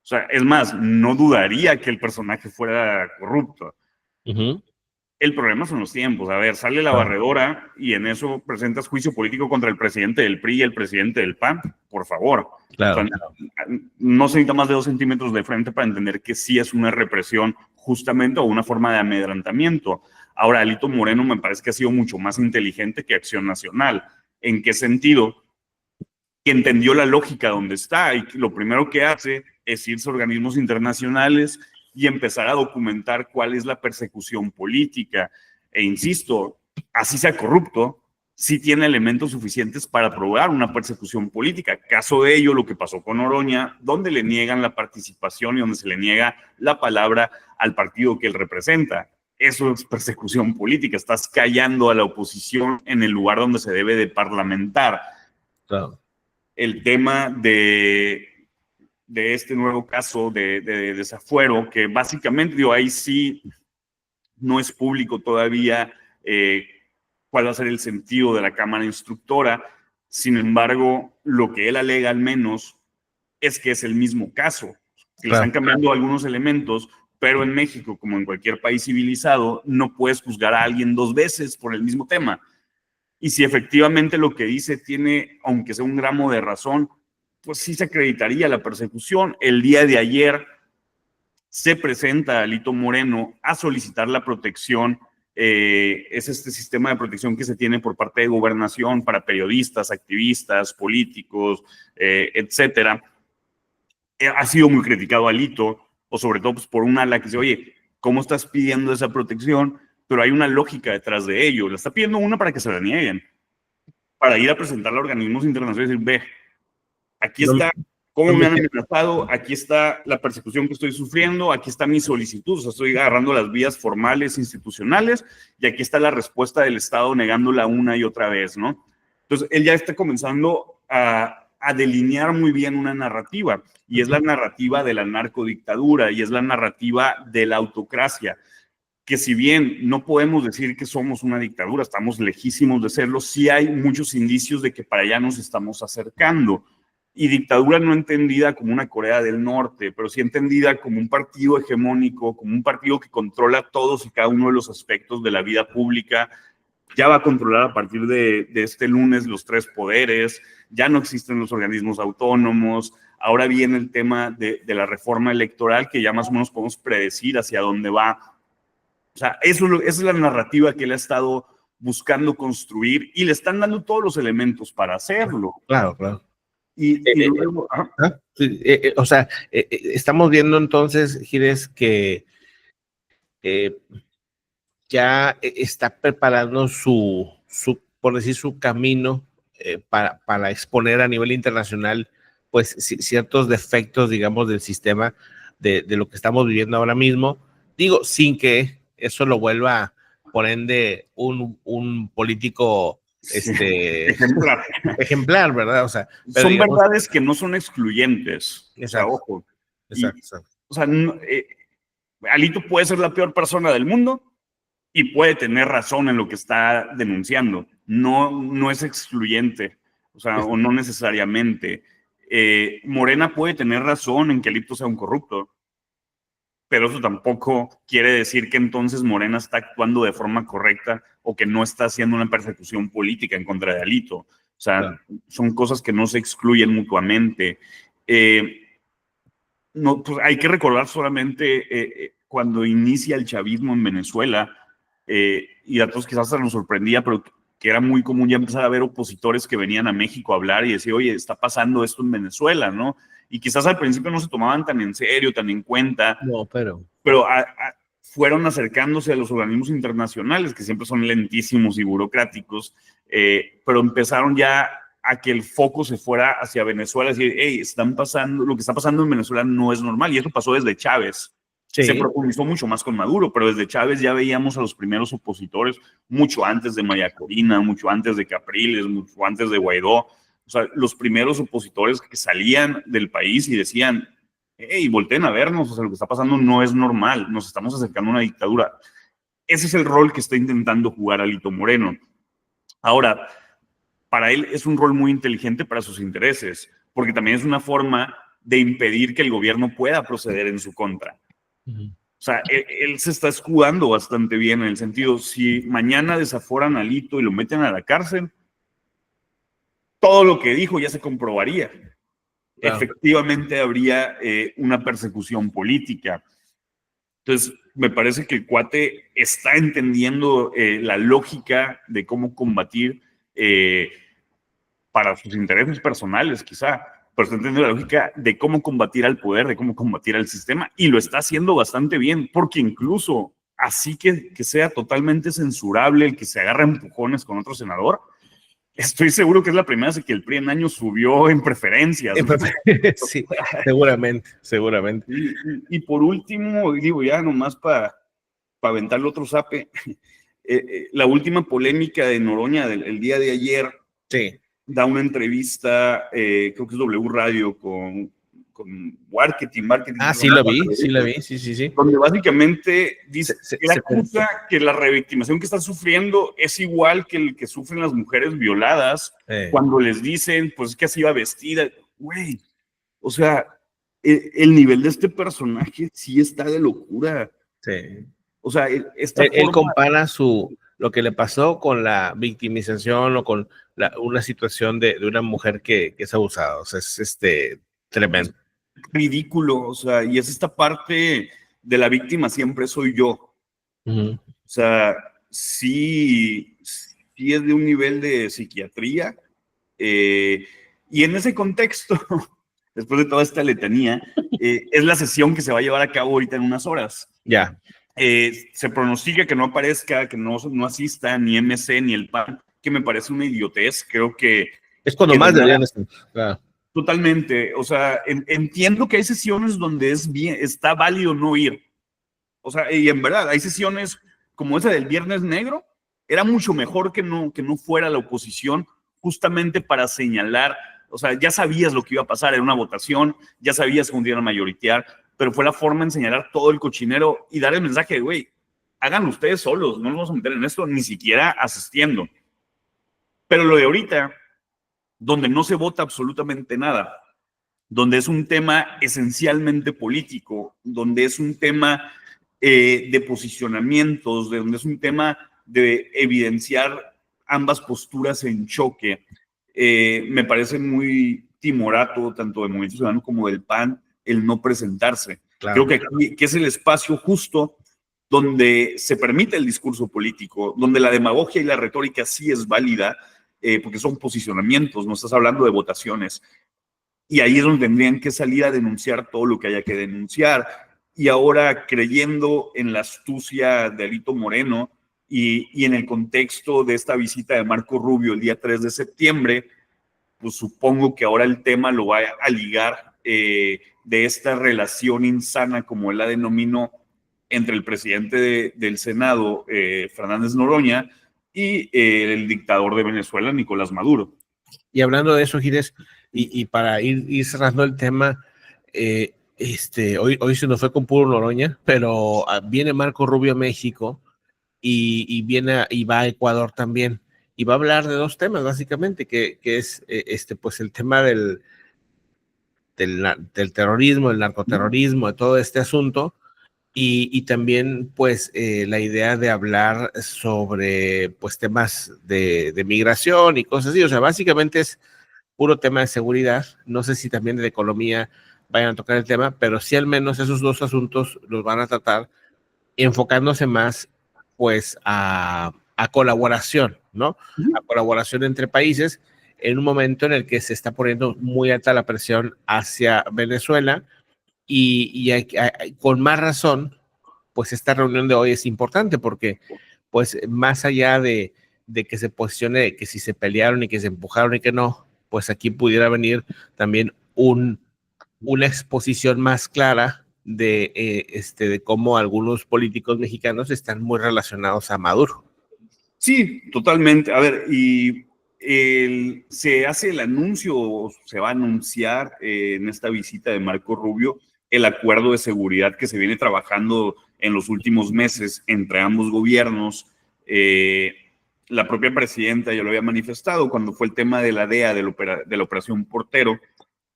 O sea, es más, no dudaría que el personaje fuera corrupto. El problema son los tiempos. A ver, sale la barredora y en eso presentas juicio político contra el presidente del PRI y el presidente del PAN. Por favor. Claro. O sea, no se necesita más de 2 centímetros de frente para entender que sí es una represión justamente o una forma de amedrentamiento. Ahora, Alito Moreno me parece que ha sido mucho más inteligente que Acción Nacional. ¿En qué sentido? Que entendió la lógica donde está y lo primero que hace es irse a organismos internacionales y empezar a documentar cuál es la persecución política. E insisto, así sea corrupto, sí tiene elementos suficientes para probar una persecución política. Caso de ello, lo que pasó con Oroña, donde le niegan la participación y donde se le niega la palabra al partido que él representa. Eso es persecución política. Estás callando a la oposición en el lugar donde se debe de parlamentar. Claro. El tema de este nuevo caso de desafuero, que básicamente, digo, ahí sí no es público todavía cuál va a ser el sentido de la Cámara Instructora. Sin embargo, lo que él alega al menos es que es el mismo caso, que le están cambiando algunos elementos, pero en México, como en cualquier país civilizado, no puedes juzgar a alguien 2 veces por el mismo tema. Y si efectivamente lo que dice tiene, aunque sea un gramo de razón, pues sí se acreditaría la persecución. El día de ayer se presenta Alito Moreno a solicitar la protección. Es este sistema de protección que se tiene por parte de Gobernación para periodistas, activistas, políticos, etcétera. Ha sido muy criticado Alito, o sobre todo pues, por un ala que dice, oye, ¿cómo estás pidiendo esa protección? Pero hay una lógica detrás de ello. La está pidiendo una para que se la nieguen, para ir a presentarla a organismos internacionales y decir, ve, aquí está cómo me han amenazado, aquí está la persecución que estoy sufriendo, aquí está mi solicitud, o sea, estoy agarrando las vías formales, institucionales, y aquí está la respuesta del Estado negándola una y otra vez, ¿no? Entonces, él ya está comenzando a delinear muy bien una narrativa, y es la narrativa de la narcodictadura, y es la narrativa de la autocracia, que si bien no podemos decir que somos una dictadura, estamos lejísimos de serlo, sí hay muchos indicios de que para allá nos estamos acercando. Y dictadura no entendida como una Corea del Norte, pero sí entendida como un partido hegemónico, como un partido que controla todos y cada uno de los aspectos de la vida pública. Ya va a controlar a partir de este lunes los 3 poderes, ya no existen los organismos autónomos, ahora viene el tema de la reforma electoral que ya más o menos podemos predecir hacia dónde va. O sea, esa es la narrativa que él ha estado buscando construir y le están dando todos los elementos para hacerlo. Claro, claro. Y luego, sí, o sea, estamos viendo entonces, Gires, que ya está preparando por decir, su camino para exponer a nivel internacional, pues, ciertos defectos, digamos, del sistema de lo que estamos viviendo ahora mismo. Digo, sin que eso lo vuelva, por ende, un político ejemplar, ¿verdad? O sea, pero son verdades que no son excluyentes. Exacto. O sea, ojo. Exacto. O sea, Alito puede ser la peor persona del mundo y puede tener razón en lo que está denunciando. No es excluyente, o sea, o no necesariamente. Morena puede tener razón en que Alito sea un corrupto, pero eso tampoco quiere decir que entonces Morena está actuando de forma correcta o que no está haciendo una persecución política en contra de Alito. O sea, claro, son cosas que no se excluyen mutuamente. No, pues hay que recordar solamente cuando inicia el chavismo en Venezuela, y a todos quizás se nos sorprendía, pero que era muy común ya empezar a ver opositores que venían a México a hablar y decir, oye, está pasando esto en Venezuela, ¿no? Y quizás al principio no se tomaban tan en serio, tan en cuenta. No, pero fueron acercándose a los organismos internacionales, que siempre son lentísimos y burocráticos, pero empezaron ya a que el foco se fuera hacia Venezuela, decir, hey, lo que está pasando en Venezuela no es normal, y eso pasó desde Chávez. Sí. Se profundizó mucho más con Maduro, pero desde Chávez ya veíamos a los primeros opositores, mucho antes de María Corina, mucho antes de Capriles, mucho antes de Guaidó. O sea, los primeros opositores que salían del país y decían, hey, volteen a vernos, o sea, lo que está pasando no es normal, nos estamos acercando a una dictadura. Ese es el rol que está intentando jugar Alito Moreno. Ahora, para él es un rol muy inteligente para sus intereses, porque también es una forma de impedir que el gobierno pueda proceder en su contra. O sea, él se está escudando bastante bien en el sentido, si mañana desaforan a Alito y lo meten a la cárcel, todo lo que dijo ya se comprobaría. Claro. Efectivamente habría una persecución política. Entonces, me parece que el cuate está entendiendo la lógica de cómo combatir para sus intereses personales, quizá, pero está entendiendo la lógica de cómo combatir al poder, de cómo combatir al sistema, y lo está haciendo bastante bien, porque incluso así que sea totalmente censurable el que se agarra empujones con otro senador, estoy seguro que es la primera vez que el PRI en años subió en preferencias. Sí, seguramente. Y por último, digo ya nomás para aventarle otro zape, la última polémica de Noroña el día de ayer, sí, da una entrevista, creo que es W Radio, con marketing. Ah, sí la vi, sí. Donde básicamente dice, él acusa que la revictimización que están sufriendo es igual que el que sufren las mujeres violadas, cuando les dicen, pues es que así va vestida. Güey, o sea, el nivel de este personaje sí está de locura. Sí. O sea, él compara lo que le pasó con la victimización o con una situación de una mujer que es abusada. O sea, es tremendo. ridículo, o sea, y es esta parte de la víctima siempre soy yo. Uh-huh. O sea, sí es de un nivel de psiquiatría, y en ese contexto, después de toda esta letanía, es la sesión que se va a llevar a cabo ahorita en unas horas. Ya. Se pronostica que no aparezca, que no asista ni MC ni el PAN, que me parece una idiotez. Creo que es cuando más deberían estar. Claro. Totalmente. O sea, entiendo que hay sesiones donde está válido no ir. O sea, y en verdad, hay sesiones como esa del Viernes Negro. Era mucho mejor que no fuera la oposición, justamente para señalar. O sea, ya sabías lo que iba a pasar en una votación, ya sabías cómo iban a mayoritear, pero fue la forma en señalar todo el cochinero y dar el mensaje de, güey, háganlo ustedes solos, no nos vamos a meter en esto, ni siquiera asistiendo. Pero lo de ahorita, donde no se vota absolutamente nada, donde es un tema esencialmente político, donde es un tema de posicionamientos, donde es un tema de evidenciar ambas posturas en choque, me parece muy timorato, tanto del Movimiento Ciudadano como del PAN, el no presentarse. Claro. Creo que aquí que es el espacio justo donde se permite el discurso político, donde la demagogia y la retórica sí es válida, porque son posicionamientos, no estás hablando de votaciones. Y ahí es donde tendrían que salir a denunciar todo lo que haya que denunciar. Y ahora, creyendo en la astucia de Alito Moreno y en el contexto de esta visita de Marco Rubio el día 3 de septiembre, pues supongo que ahora el tema lo va a ligar de esta relación insana, como él la denominó, entre el presidente del Senado, Fernández Noroña, y el dictador de Venezuela, Nicolás Maduro. Y hablando de eso, Gires, y para ir cerrando el tema, hoy se nos fue con puro Noroña, pero viene Marco Rubio a México y va a Ecuador también. Y va a hablar de dos temas, básicamente, que es pues el tema del terrorismo, el narcoterrorismo, de todo este asunto, y también pues la idea de hablar sobre pues temas de migración y cosas así. O sea, básicamente es puro tema de seguridad. No sé si también de economía vayan a tocar el tema, pero sí al menos esos dos asuntos los van a tratar enfocándose más pues a colaboración, ¿no? A colaboración entre países en un momento en el que se está poniendo muy alta la presión hacia Venezuela y con más razón, pues esta reunión de hoy es importante porque pues más allá de que se posicione, que si se pelearon y que se empujaron y que no, pues aquí pudiera venir también una exposición más clara de cómo algunos políticos mexicanos están muy relacionados a Maduro. Sí, totalmente. A ver, y se hace el anuncio, se va a anunciar en esta visita de Marco Rubio el acuerdo de seguridad que se viene trabajando en los últimos meses entre ambos gobiernos. La propia presidenta ya lo había manifestado cuando fue el tema de la DEA, de la Operación Portero,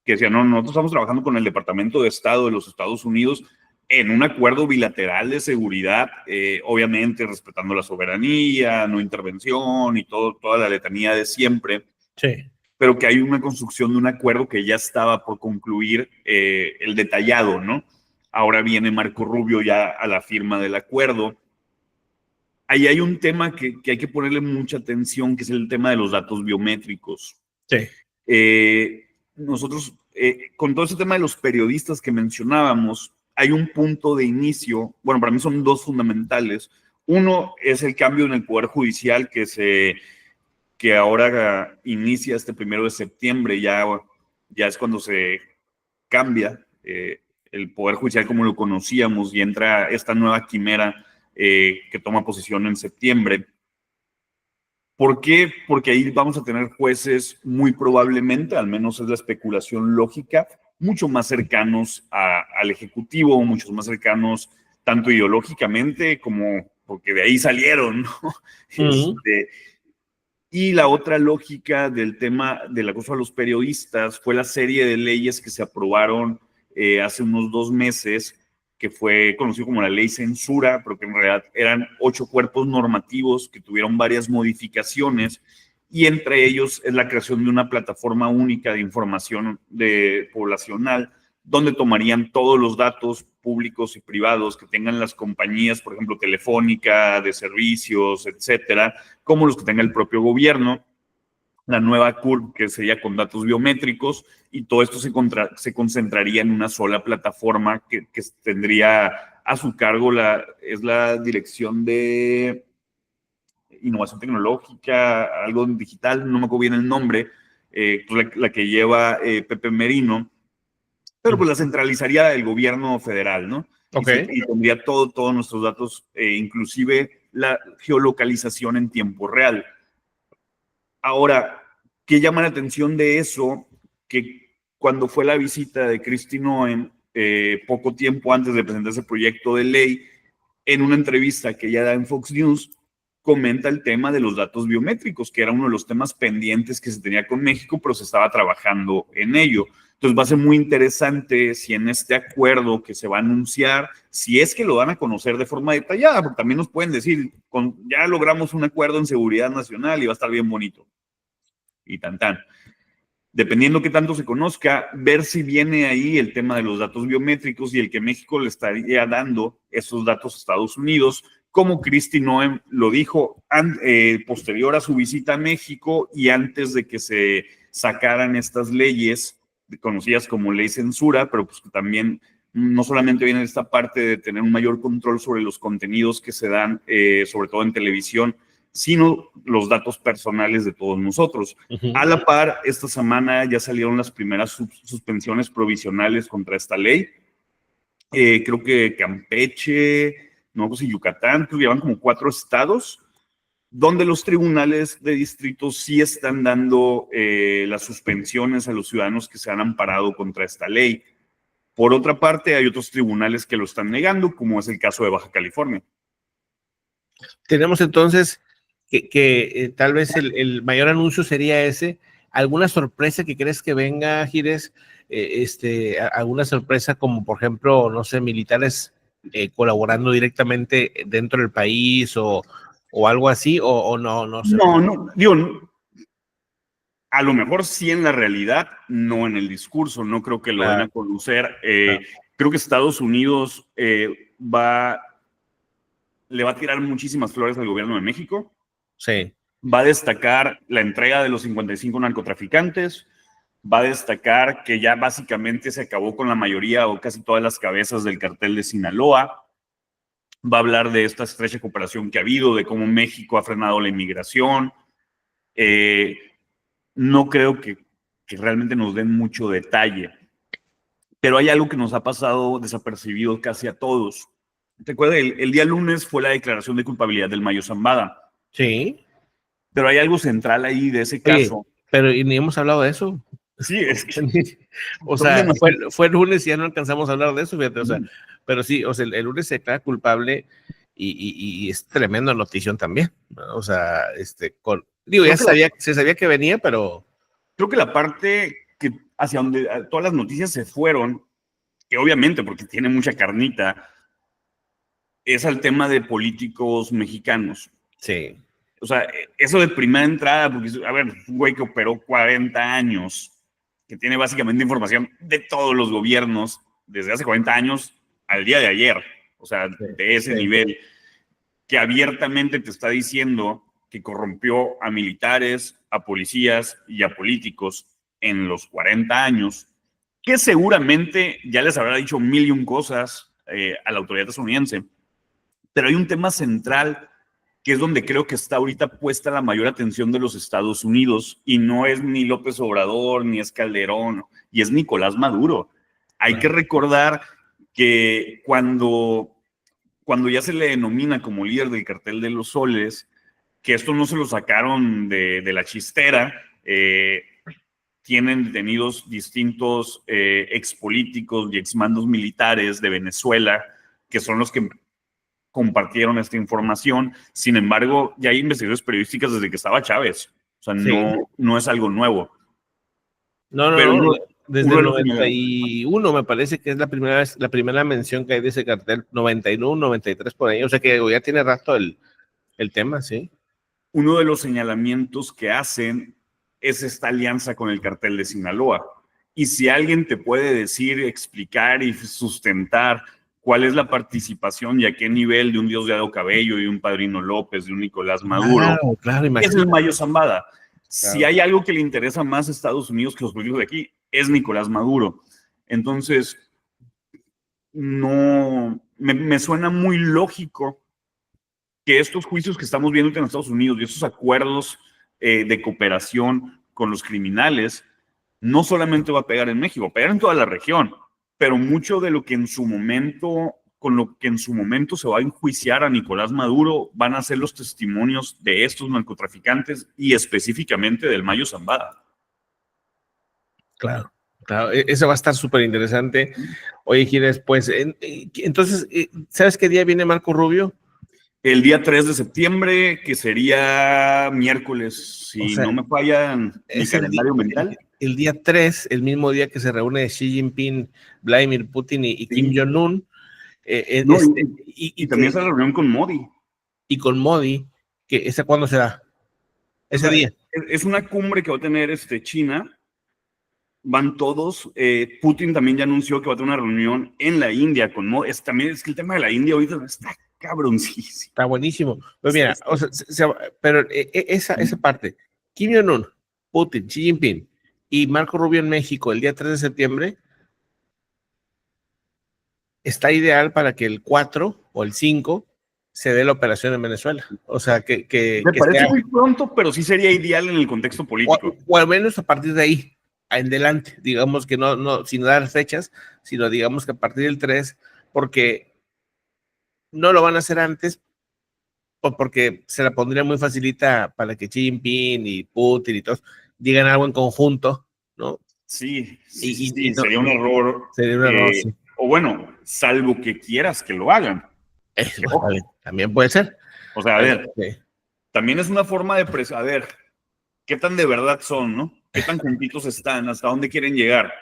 que decía, no, nosotros estamos trabajando con el Departamento de Estado de los Estados Unidos en un acuerdo bilateral de seguridad, obviamente respetando la soberanía, no intervención y toda la letanía de siempre. Sí. Pero que hay una construcción de un acuerdo que ya estaba por concluir, el detallado, ¿no? Ahora viene Marco Rubio ya a la firma del acuerdo. Ahí hay un tema que hay que ponerle mucha atención, que es el tema de los datos biométricos. Sí. Nosotros, con todo ese tema de los periodistas que mencionábamos, hay un punto de inicio, bueno, para mí son dos fundamentales. Uno es el cambio en el Poder Judicial que ahora inicia este 1 de septiembre, ya es cuando se cambia el Poder Judicial como lo conocíamos y entra esta nueva quimera que toma posición en septiembre. ¿Por qué? Porque ahí vamos a tener jueces muy probablemente, al menos es la especulación lógica, mucho más cercanos al Ejecutivo, muchos más cercanos tanto ideológicamente como porque de ahí salieron, ¿no? Uh-huh. Y la otra lógica del tema del acoso a los periodistas fue la serie de leyes que se aprobaron hace unos 2 meses, que fue conocido como la ley censura, pero que en realidad eran 8 cuerpos normativos que tuvieron varias modificaciones, y entre ellos es la creación de una plataforma única de información poblacional donde tomarían todos los datos públicos y privados que tengan las compañías, por ejemplo, telefónica, de servicios, etcétera, como los que tenga el propio gobierno, la nueva CURP, que sería con datos biométricos, y todo esto se concentraría en una sola plataforma que tendría a su cargo la Dirección de Innovación Tecnológica, algo digital, no me acuerdo bien el nombre, la que lleva Pepe Merino, pero pues la centralizaría el gobierno federal, ¿no? Okay. Y tendría todos nuestros datos, inclusive la geolocalización en tiempo real. Ahora, ¿qué llama la atención de eso? Que cuando fue la visita de Kristi Noem, poco tiempo antes de presentar ese proyecto de ley, en una entrevista que ella da en Fox News, comenta el tema de los datos biométricos, que era uno de los temas pendientes que se tenía con México, pero se estaba trabajando en ello. Entonces va a ser muy interesante si en este acuerdo que se va a anunciar, si es que lo dan a conocer de forma detallada, porque también nos pueden decir, ya logramos un acuerdo en seguridad nacional y va a estar bien bonito. Y tan. Dependiendo qué tanto se conozca, ver si viene ahí el tema de los datos biométricos y el que México le estaría dando esos datos a Estados Unidos, como Kristi Noem lo dijo posterior a su visita a México y antes de que se sacaran estas leyes conocidas como ley censura, pero pues que también no solamente viene esta parte de tener un mayor control sobre los contenidos que se dan, sobre todo en televisión, sino los datos personales de todos nosotros. A la par, esta semana ya salieron las primeras suspensiones provisionales contra esta ley. Creo que Campeche, no sé si Yucatán, creo que llevan como 4 estados, donde los tribunales de distrito sí están dando las suspensiones a los ciudadanos que se han amparado contra esta ley. Por otra parte, hay otros tribunales que lo están negando, como es el caso de Baja California. Tenemos entonces que tal vez el mayor anuncio sería ese. ¿Alguna sorpresa que crees que venga, Gires? ¿Alguna sorpresa como, por ejemplo, no sé, militares colaborando directamente dentro del país o algo así? ¿O no? No sé. No, digo, a lo mejor sí en la realidad, no en el discurso. No creo que lo den a conocer. Creo que Estados Unidos le va a tirar muchísimas flores al gobierno de México. Sí. Va a destacar la entrega de los 55 narcotraficantes, va a destacar que ya básicamente se acabó con la mayoría o casi todas las cabezas del cartel de Sinaloa, va a hablar de esta estrecha cooperación que ha habido, de cómo México ha frenado la inmigración. No creo que realmente nos den mucho detalle, pero hay algo que nos ha pasado desapercibido casi a todos. Recuerda, el día lunes fue la declaración de culpabilidad del Mayo Zambada. Sí. Pero hay algo central ahí de ese caso. Oye, pero y ni hemos hablado de eso. Sí, es que... O sea, fue el lunes y ya no alcanzamos a hablar de eso, fíjate, o sea, pero sí, o sea, el lunes se declara culpable y es tremenda notición también, ¿no? O sea, digo, ya se sabía que venía, pero... Creo que la parte que hacia donde todas las noticias se fueron, que obviamente porque tiene mucha carnita, es al tema de políticos mexicanos. Sí. O sea, eso de primera entrada, porque, a ver, un güey que operó 40 años, que tiene básicamente información de todos los gobiernos desde hace 40 años al día de ayer, o sea, de ese nivel, que abiertamente te está diciendo que corrompió a militares, a policías y a políticos en los 40 años, que seguramente ya les habrá dicho mil y un cosas a la autoridad estadounidense. Pero hay un tema central que es donde creo que está ahorita puesta la mayor atención de los Estados Unidos, y no es ni López Obrador, ni es Calderón, y es Nicolás Maduro. Hay que recordar que cuando ya se le denomina como líder del cartel de los soles, que esto no se lo sacaron de la chistera, tienen detenidos distintos expolíticos y exmandos militares de Venezuela, que son los que compartieron esta información. Sin embargo, ya hay investigaciones periodísticas desde que estaba Chávez. O sea, no es algo nuevo. No, desde el 91 me parece que es la primera mención que hay de ese cartel, 91, 93 por ahí, o sea que ya tiene rato el tema, sí. Uno de los señalamientos que hacen es esta alianza con el cartel de Sinaloa, Y si alguien te puede decir, explicar y sustentar cuál es la participación y a qué nivel de un Diosdado Cabello y un Padrino López, de un Nicolás Maduro, Claro, es el Mayo Zambada. Si Claro. hay algo que le interesa más a Estados Unidos que los políticos de aquí, es Nicolás Maduro. Entonces, no, me suena muy lógico que estos juicios que estamos viendo en Estados Unidos y estos acuerdos de cooperación con los criminales, no solamente va a pegar en México, va a pegar en toda la región, pero mucho de lo que en su momento, con lo que en su momento se va a enjuiciar a Nicolás Maduro, van a ser los testimonios de estos narcotraficantes y específicamente del Mayo Zambada. Claro, claro, eso va a estar súper interesante. Oye, Gires, pues, entonces, ¿sabes qué día viene Marco Rubio? El día 3 de septiembre, que sería miércoles, si O sea, no me falla mi calendario mental. El día 3, el mismo día que se reúne Xi Jinping, Vladimir Putin y Kim Jong-un. No, y también esa reunión con Modi. Y con Modi, ¿esa cuándo será? Ese día. Es una cumbre que va a tener China. Van todos. Putin también ya anunció que va a tener una reunión en la India con Modi. También es que el tema de la India ahorita está cabroncísimo. Está buenísimo. Pues mira, o sea, pero esa parte, Kim Jong-un, Putin, Xi Jinping y Marco Rubio en México el día 3 de septiembre, está ideal para que el 4 o el 5 se dé la operación en Venezuela. O sea, que me parece muy pronto, pero sí sería ideal en el contexto político. O al menos a partir de ahí, en adelante, digamos que no sin dar fechas, sino digamos que a partir del 3, porque no lo van a hacer antes, porque se la pondría muy facilita para que Xi Jinping y Putin y todos digan algo en conjunto, ¿no? Sí, y sería un error. Sería un error, sí. O bueno, salvo que quieras que lo hagan. También puede ser. O sea, a ver, también es una forma de a ver, ¿qué tan de verdad son, no? ¿Qué tan juntitos están? ¿Hasta dónde quieren llegar?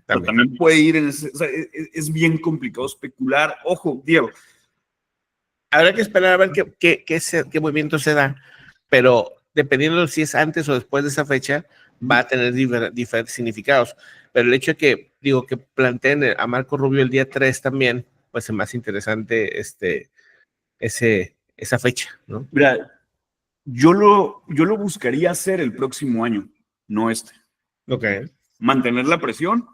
También puede ir en ese, o sea, es bien complicado especular. Ojo, Diego. Habrá que esperar a ver qué movimiento se da, pero dependiendo si es antes o después de esa fecha, va a tener diferentes significados. Pero el hecho de que planteen a Marco Rubio el día 3 también, pues es más interesante esa fecha, ¿no? Mira, yo lo buscaría hacer el próximo año, no este. Ok. Mantener la presión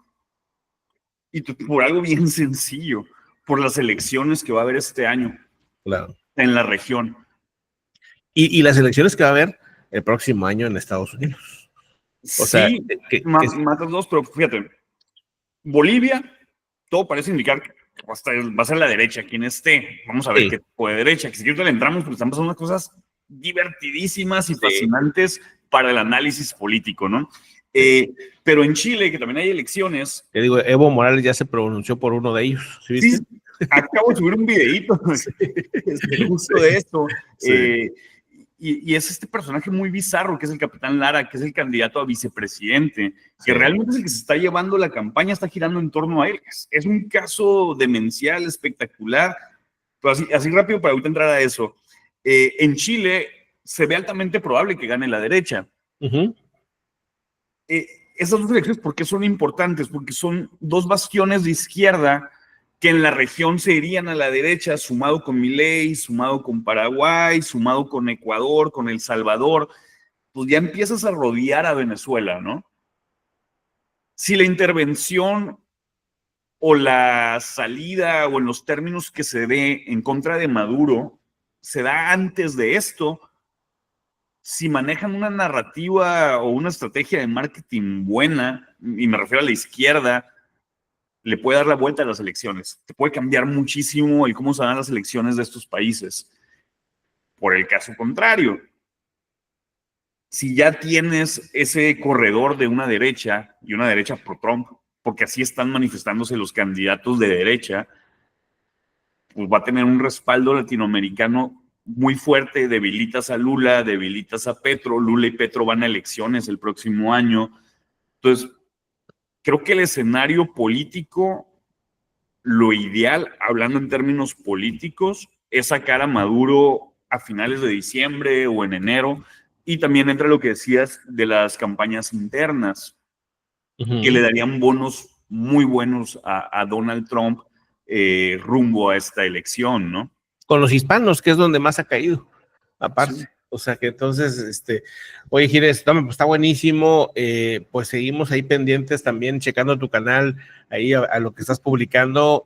y por algo bien sencillo, por las elecciones que va a haber este año. Claro. En la región. Y las elecciones que va a haber el próximo año en Estados Unidos. O sea, matas dos, pero fíjate, Bolivia, todo parece indicar que va a ser la derecha quien esté. Vamos a ver qué tipo de derecha. Que si quieres le entramos, porque están pasando unas cosas divertidísimas y fascinantes para el análisis político, ¿no? Pero en Chile, que también hay elecciones. Te digo, Evo Morales ya se pronunció por uno de ellos. ¿Sí viste? Sí, acabo de subir un videíto justo de esto. Sí. Y es este personaje muy bizarro que es el Capitán Lara, que es el candidato a vicepresidente, que realmente es el que se está llevando la campaña, está girando en torno a él. Es un caso demencial, espectacular. Pero así rápido para ahorita entrar a eso. En Chile se ve altamente probable que gane la derecha. Esas dos elecciones, ¿por qué son importantes? Porque son dos bastiones de izquierda que en la región se irían a la derecha, sumado con Milei, sumado con Paraguay, sumado con Ecuador, con El Salvador, pues ya empiezas a rodear a Venezuela, ¿no? Si la intervención o la salida o en los términos que se dé en contra de Maduro se da antes de esto, si manejan una narrativa o una estrategia de marketing buena, y me refiero a la izquierda, le puede dar la vuelta a las elecciones. Te puede cambiar muchísimo el cómo se dan las elecciones de estos países. Por el caso contrario, si ya tienes ese corredor de una derecha y una derecha pro-Trump, porque así están manifestándose los candidatos de derecha, pues va a tener un respaldo latinoamericano muy fuerte. Debilitas a Lula, debilitas a Petro. Lula y Petro van a elecciones el próximo año. Entonces, creo que el escenario político, lo ideal, hablando en términos políticos, es sacar a Maduro a finales de diciembre o en enero. Y también entra lo que decías de las campañas internas. que le darían bonos muy buenos a Donald Trump rumbo a esta elección, ¿no? Con los hispanos, que es donde más ha caído, aparte. Sí. O sea que entonces, oye, Gires, no, pues está buenísimo, pues seguimos ahí pendientes también, checando tu canal, ahí a lo que estás publicando,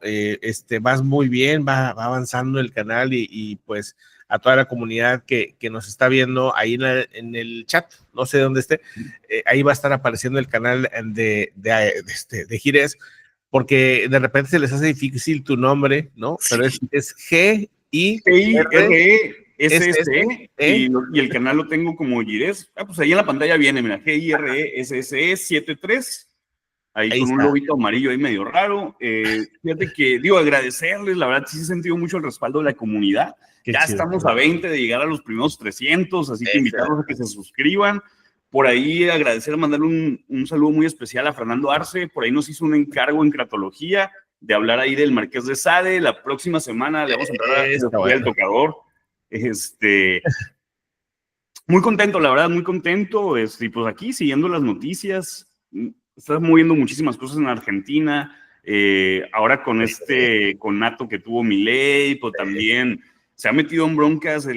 vas muy bien, va avanzando el canal y pues a toda la comunidad que nos está viendo ahí en el chat, no sé dónde esté, ahí va a estar apareciendo el canal de Gires, porque de repente se les hace difícil tu nombre, ¿no? Sí. Pero es G-I-R-E-S-S-E y el canal lo tengo como Gires. Pues ahí en la pantalla viene, mira, G-I-R-E-S-S-E 73. Ahí con un lobito amarillo ahí medio raro. Fíjate que, agradecerles, la verdad sí he sentido mucho el respaldo de la comunidad. Ya estamos a 20 de llegar a los primeros 300, así que invitarlos a que se suscriban. Por ahí agradecer, mandarle un saludo muy especial a Fernando Arce. Por ahí nos hizo un encargo en cratología de hablar ahí del Marqués de Sade. La próxima semana le vamos a entrar al tocador. Muy contento, la verdad, muy contento. Pues aquí siguiendo las noticias. Está moviendo muchísimas cosas en Argentina. Ahora con con Nato que tuvo Milei, pues también se ha metido en broncas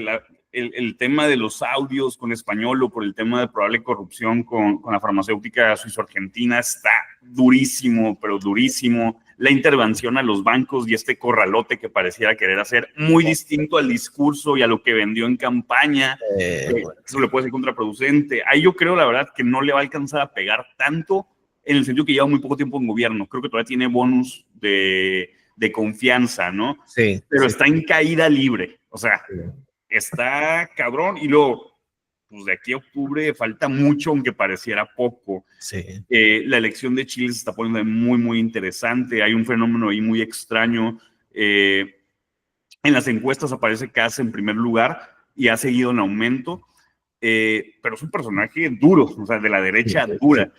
el tema de los audios con Español por el tema de probable corrupción con la farmacéutica suizo-argentina. Está durísimo, pero durísimo. La intervención a los bancos y corralote que pareciera querer hacer, muy distinto al discurso y a lo que vendió en campaña. Eso le puede ser contraproducente. Ahí yo creo, la verdad, que no le va a alcanzar a pegar tanto, en el sentido que lleva muy poco tiempo en gobierno. Creo que todavía tiene bonus de confianza, ¿no? Sí. Pero está en caída libre. O sea, está cabrón. Y luego, pues de aquí a octubre falta mucho, aunque pareciera poco. Sí. La elección de Chile se está poniendo muy, muy interesante. Hay un fenómeno ahí muy extraño. En las encuestas aparece Kast en primer lugar y ha seguido en aumento. Pero es un personaje duro, o sea, de la derecha dura.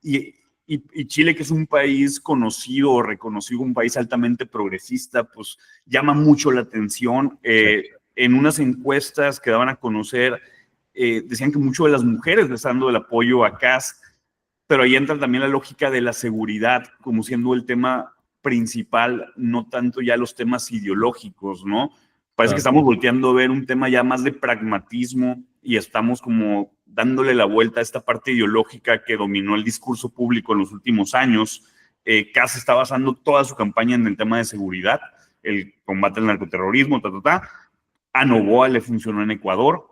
Y Chile, que es un país conocido o reconocido como un país altamente progresista, pues llama mucho la atención. En unas encuestas que daban a conocer, decían que mucho de las mujeres le están dando el apoyo a Kast, pero ahí entra también la lógica de la seguridad como siendo el tema principal, no tanto ya los temas ideológicos, ¿no? Parece que estamos volteando a ver un tema ya más de pragmatismo y estamos como dándole la vuelta a esta parte ideológica que dominó el discurso público en los últimos años. Kast está basando toda su campaña en el tema de seguridad, el combate al narcoterrorismo, A Noboa le funcionó en Ecuador.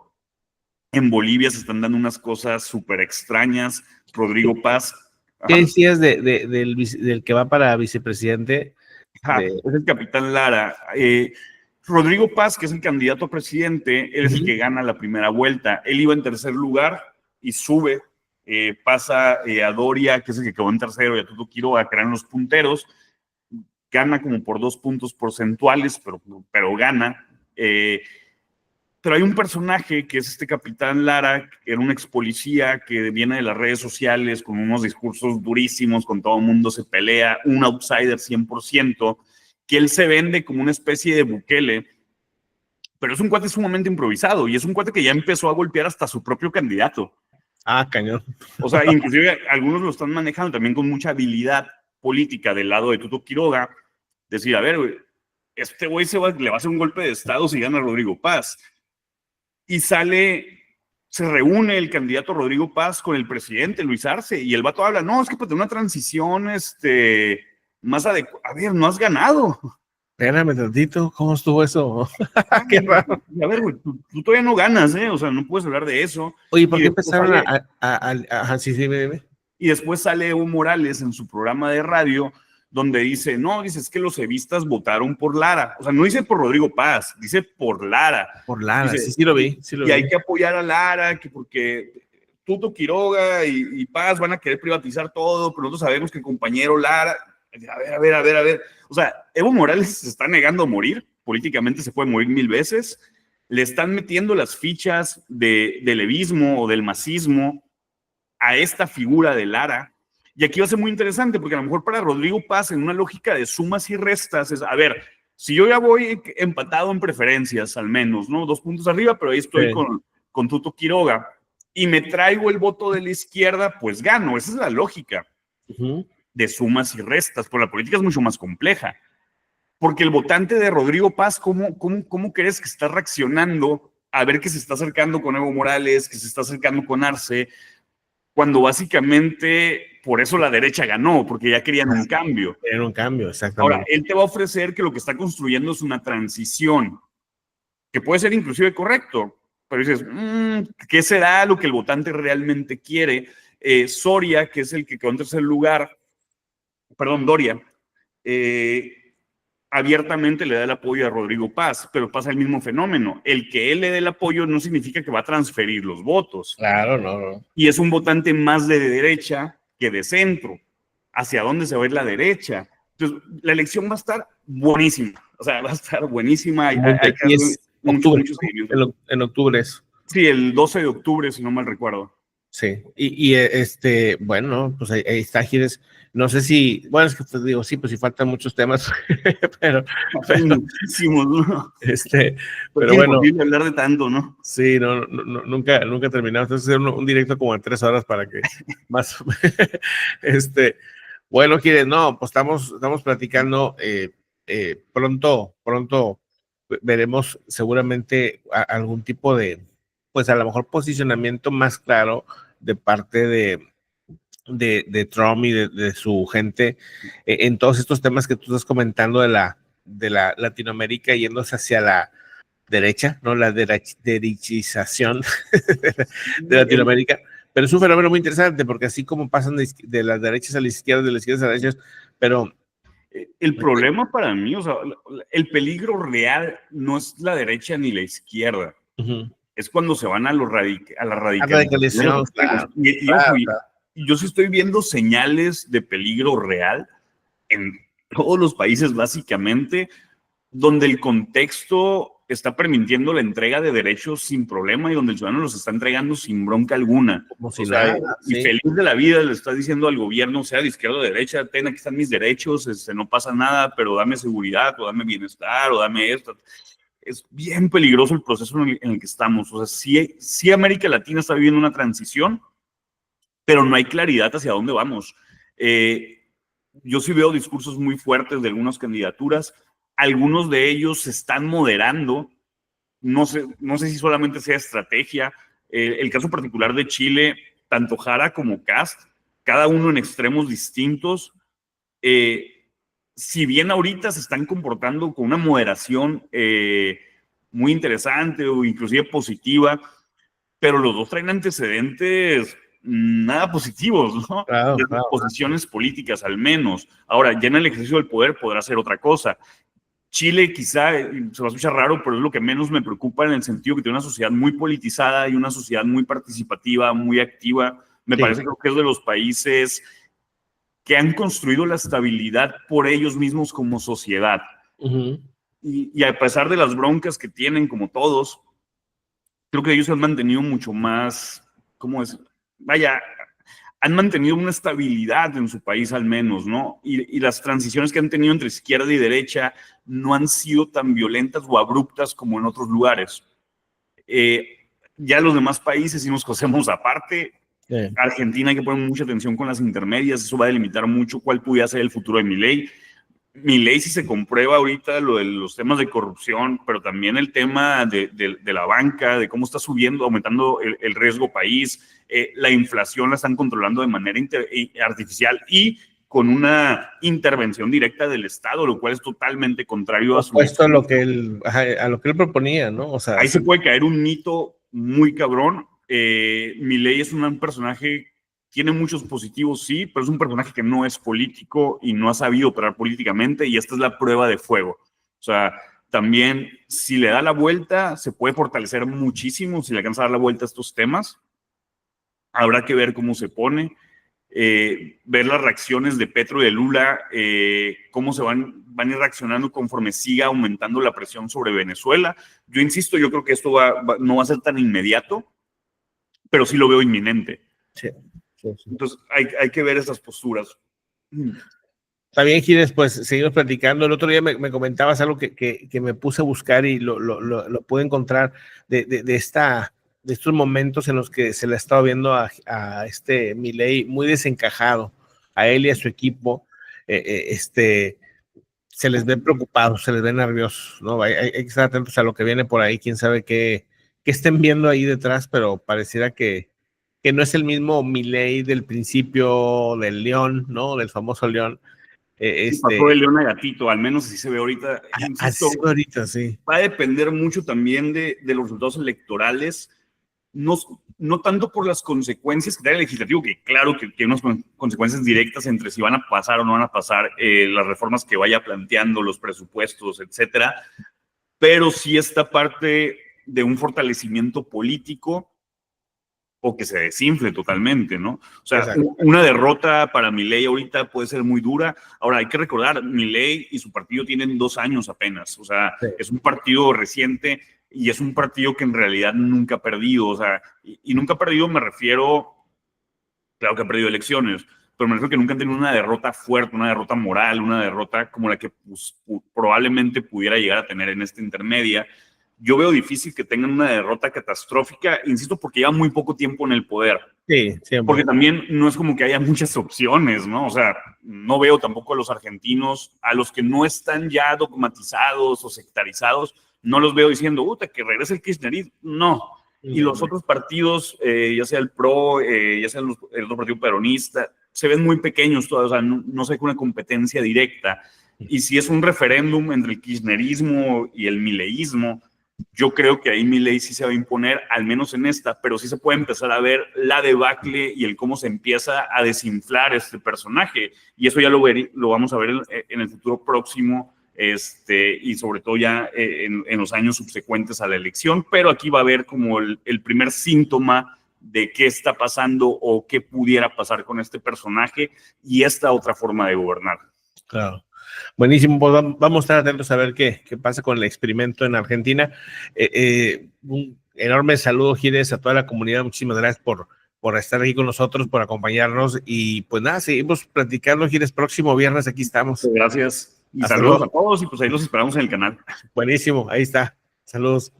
En Bolivia se están dando unas cosas súper extrañas. Rodrigo Paz. ¿Qué decías del que va para vicepresidente? Es el capitán Lara. Rodrigo Paz, que es el candidato a presidente, él es el que gana la primera vuelta. Él iba en tercer lugar y sube, pasa a Doria, que es el que quedó en tercero, y a Tuto Quiroga, que eran los punteros. Gana como por 2 puntos porcentuales, pero gana. Pero hay un personaje que es este capitán Lara, que era un ex policía que viene de las redes sociales con unos discursos durísimos, con todo el mundo se pelea, un outsider 100%, que él se vende como una especie de Bukele, pero es un cuate sumamente improvisado y es un cuate que ya empezó a golpear hasta su propio candidato. Cañón. O sea, inclusive algunos lo están manejando también con mucha habilidad política del lado de Tuto Quiroga, decir, a ver, güey, este güey le va a hacer un golpe de estado si gana Rodrigo Paz. Y se reúne el candidato Rodrigo Paz con el presidente Luis Arce y el vato habla, no, es que para tener una transición más adecuada. A ver, no has ganado. Espérame tantito, ¿cómo estuvo eso? Qué raro. A ver, güey, tú todavía no ganas, o sea, no puedes hablar de eso. Oye, ¿por qué empezaron sí, dime. Y después sale Evo Morales en su programa de radio donde dice, es que los evistas votaron por Lara. O sea, no dice por Rodrigo Paz, dice por Lara. Por Lara, dice, sí lo vi. Y hay que apoyar a Lara, que porque Tuto Quiroga y Paz van a querer privatizar todo, pero nosotros sabemos que el compañero Lara... A ver. O sea, Evo Morales se está negando a morir, políticamente se puede morir 1000 veces, le están metiendo las fichas del evismo o del masismo a esta figura de Lara. Y aquí va a ser muy interesante, porque a lo mejor para Rodrigo Paz, en una lógica de sumas y restas, es, a ver, si yo ya voy empatado en preferencias, al menos, ¿no? 2 puntos arriba, pero ahí estoy con Tuto Quiroga, y me traigo el voto de la izquierda, pues gano, esa es la lógica. de sumas y restas, pero la política es mucho más compleja. Porque el votante de Rodrigo Paz, ¿cómo crees que está reaccionando a ver que se está acercando con Evo Morales, que se está acercando con Arce, cuando básicamente por eso la derecha ganó, porque ya querían un cambio? Querían un cambio, exactamente. Ahora, él te va a ofrecer que lo que está construyendo es una transición, que puede ser inclusive correcto, pero dices, ¿qué será lo que el votante realmente quiere? Soria, que es el que quedó en tercer lugar, perdón, Doria, abiertamente le da el apoyo a Rodrigo Paz, pero pasa el mismo fenómeno. El que él le dé el apoyo no significa que va a transferir los votos. Claro, no. Y es un votante más de derecha que de centro. ¿Hacia dónde se va a ir la derecha? Entonces, la elección va a estar buenísima. O sea, va a estar buenísima. Hay que es octubre, en octubre es. Sí, el 12 de octubre, si no mal recuerdo. Sí, bueno, pues ahí está Giles. No sé si, bueno, es que pues digo, sí, pues sí faltan muchos temas, pero muchísimos, ¿no? Pero bueno. Es imposible hablar de tanto, ¿no? Sí, nunca terminamos. Entonces, hacer un directo como en 3 horas para que más. Bueno, Giles, no, pues estamos platicando. Pronto veremos seguramente algún tipo de, pues a lo mejor posicionamiento más claro de parte de Trump y de su gente en todos estos temas que tú estás comentando de la Latinoamérica yéndose hacia la derecha, ¿no? La derechización de Latinoamérica. Pero es un fenómeno muy interesante porque así como pasan de las derechas a las izquierdas, de las izquierdas a las derechas, pero el problema para mí, o sea, el peligro real no es la derecha ni la izquierda. Es cuando se van a la radicalización. Claro, yo sí estoy viendo señales de peligro real en todos los países, básicamente, donde el contexto está permitiendo la entrega de derechos sin problema y donde el ciudadano los está entregando sin bronca alguna. Como si nada, y feliz de la vida le está diciendo al gobierno, sea de izquierda o de derecha, ten, aquí están mis derechos, no pasa nada, pero dame seguridad, o dame bienestar, o dame esto. Es bien peligroso el proceso en el que estamos. O sea, sí América Latina está viviendo una transición, pero no hay claridad hacia dónde vamos. Yo sí veo discursos muy fuertes de algunas candidaturas. Algunos de ellos se están moderando. No sé si solamente sea estrategia. El caso particular de Chile, tanto Jara como Kast, cada uno en extremos distintos. Si bien ahorita se están comportando con una moderación muy interesante o inclusive positiva, pero los dos traen antecedentes nada positivos, ¿no? Claro. Posiciones políticas al menos. Ahora, ya en el ejercicio del poder podrá ser otra cosa. Chile quizá, se va a escuchar raro, pero es lo que menos me preocupa en el sentido que tiene una sociedad muy politizada y una sociedad muy participativa, muy activa. Me parece que es de los países que han construido la estabilidad por ellos mismos como sociedad. Y a pesar de las broncas que tienen, como todos, creo que ellos se han mantenido mucho más, ¿cómo es? Vaya, han mantenido una estabilidad en su país al menos, ¿no? Y las transiciones que han tenido entre izquierda y derecha no han sido tan violentas o abruptas como en otros lugares. Ya los demás países sí nos cosemos aparte. Argentina hay que poner mucha atención con las intermedias, eso va a delimitar mucho cuál pudiera ser el futuro de Milei. Milei si se comprueba ahorita lo de los temas de corrupción, pero también el tema de la banca, de cómo está subiendo, aumentando el riesgo país, la inflación la están controlando de manera artificial y con una intervención directa del Estado, lo cual es totalmente contrario a lo que él proponía, ¿no? O sea, ahí se puede caer un mito muy cabrón. Milei es un personaje, tiene muchos positivos, sí, pero es un personaje que no es político y no ha sabido operar políticamente, y esta es la prueba de fuego. O sea, también si le da la vuelta, se puede fortalecer muchísimo si le alcanza a dar la vuelta a estos temas. Habrá que ver cómo se pone, ver las reacciones de Petro y de Lula, cómo se van a ir reaccionando conforme siga aumentando la presión sobre Venezuela. Yo insisto, yo creo que esto no va a ser tan inmediato, pero sí lo veo inminente. Sí. Entonces hay que ver esas posturas. Está bien, Giles, pues seguimos platicando. El otro día me comentabas algo que me puse a buscar y lo pude encontrar de estos momentos en los que se le ha estado viendo a Milei muy desencajado, a él y a su equipo, se les ve preocupados, se les ve nerviosos, ¿no? Hay que estar atentos a lo que viene por ahí, quién sabe qué estén viendo ahí detrás, pero pareciera que no es el mismo Milei del principio del León, ¿no? Del famoso León. Pasó de León a Gatito, al menos así se ve ahorita. Insisto, así ahorita, sí. Va a depender mucho también de los resultados electorales, no tanto por las consecuencias que trae el legislativo, que claro que tiene unas consecuencias directas entre si van a pasar o no van a pasar las reformas que vaya planteando, los presupuestos, etcétera, pero sí esta parte de un fortalecimiento político o que se desinfle totalmente, ¿no? O sea, una derrota para Milei ahorita puede ser muy dura. Ahora, hay que recordar, Milei y su partido tienen 2 años apenas, o sea, sí, es un partido reciente y es un partido que en realidad nunca ha perdido, o sea, y nunca ha perdido, me refiero, claro que ha perdido elecciones, pero me refiero que nunca han tenido una derrota fuerte, una derrota moral, una derrota como la que pues, probablemente pudiera llegar a tener en esta intermedia. Yo veo difícil que tengan una derrota catastrófica, insisto, porque lleva muy poco tiempo en el poder. Sí, siempre. Porque también no es como que haya muchas opciones, ¿no? O sea, no veo tampoco a los argentinos, a los que no están ya dogmatizados o sectarizados, no los veo diciendo, que regrese el kirchnerismo. No. Y los otros partidos, ya sea el PRO, ya sea el otro partido peronista, se ven muy pequeños todavía, o sea, no sé, una competencia directa. Y si es un referéndum entre el kirchnerismo y el mileísmo, yo creo que ahí Milei sí se va a imponer, al menos en esta, pero sí se puede empezar a ver la debacle y el cómo se empieza a desinflar este personaje. Y eso ya lo vamos a ver en el futuro próximo, y sobre todo ya en los años subsecuentes a la elección. Pero aquí va a haber como el primer síntoma de qué está pasando o qué pudiera pasar con este personaje y esta otra forma de gobernar. Claro. Buenísimo, pues vamos a estar atentos a ver qué pasa con el experimento en Argentina. Un enorme saludo, Gires, a toda la comunidad. Muchísimas gracias por estar aquí con nosotros, por acompañarnos. Y pues nada, seguimos platicando, Gires. Próximo viernes aquí estamos. Gracias. Y saludos a todos y pues ahí los esperamos en el canal. Buenísimo, ahí está. Saludos.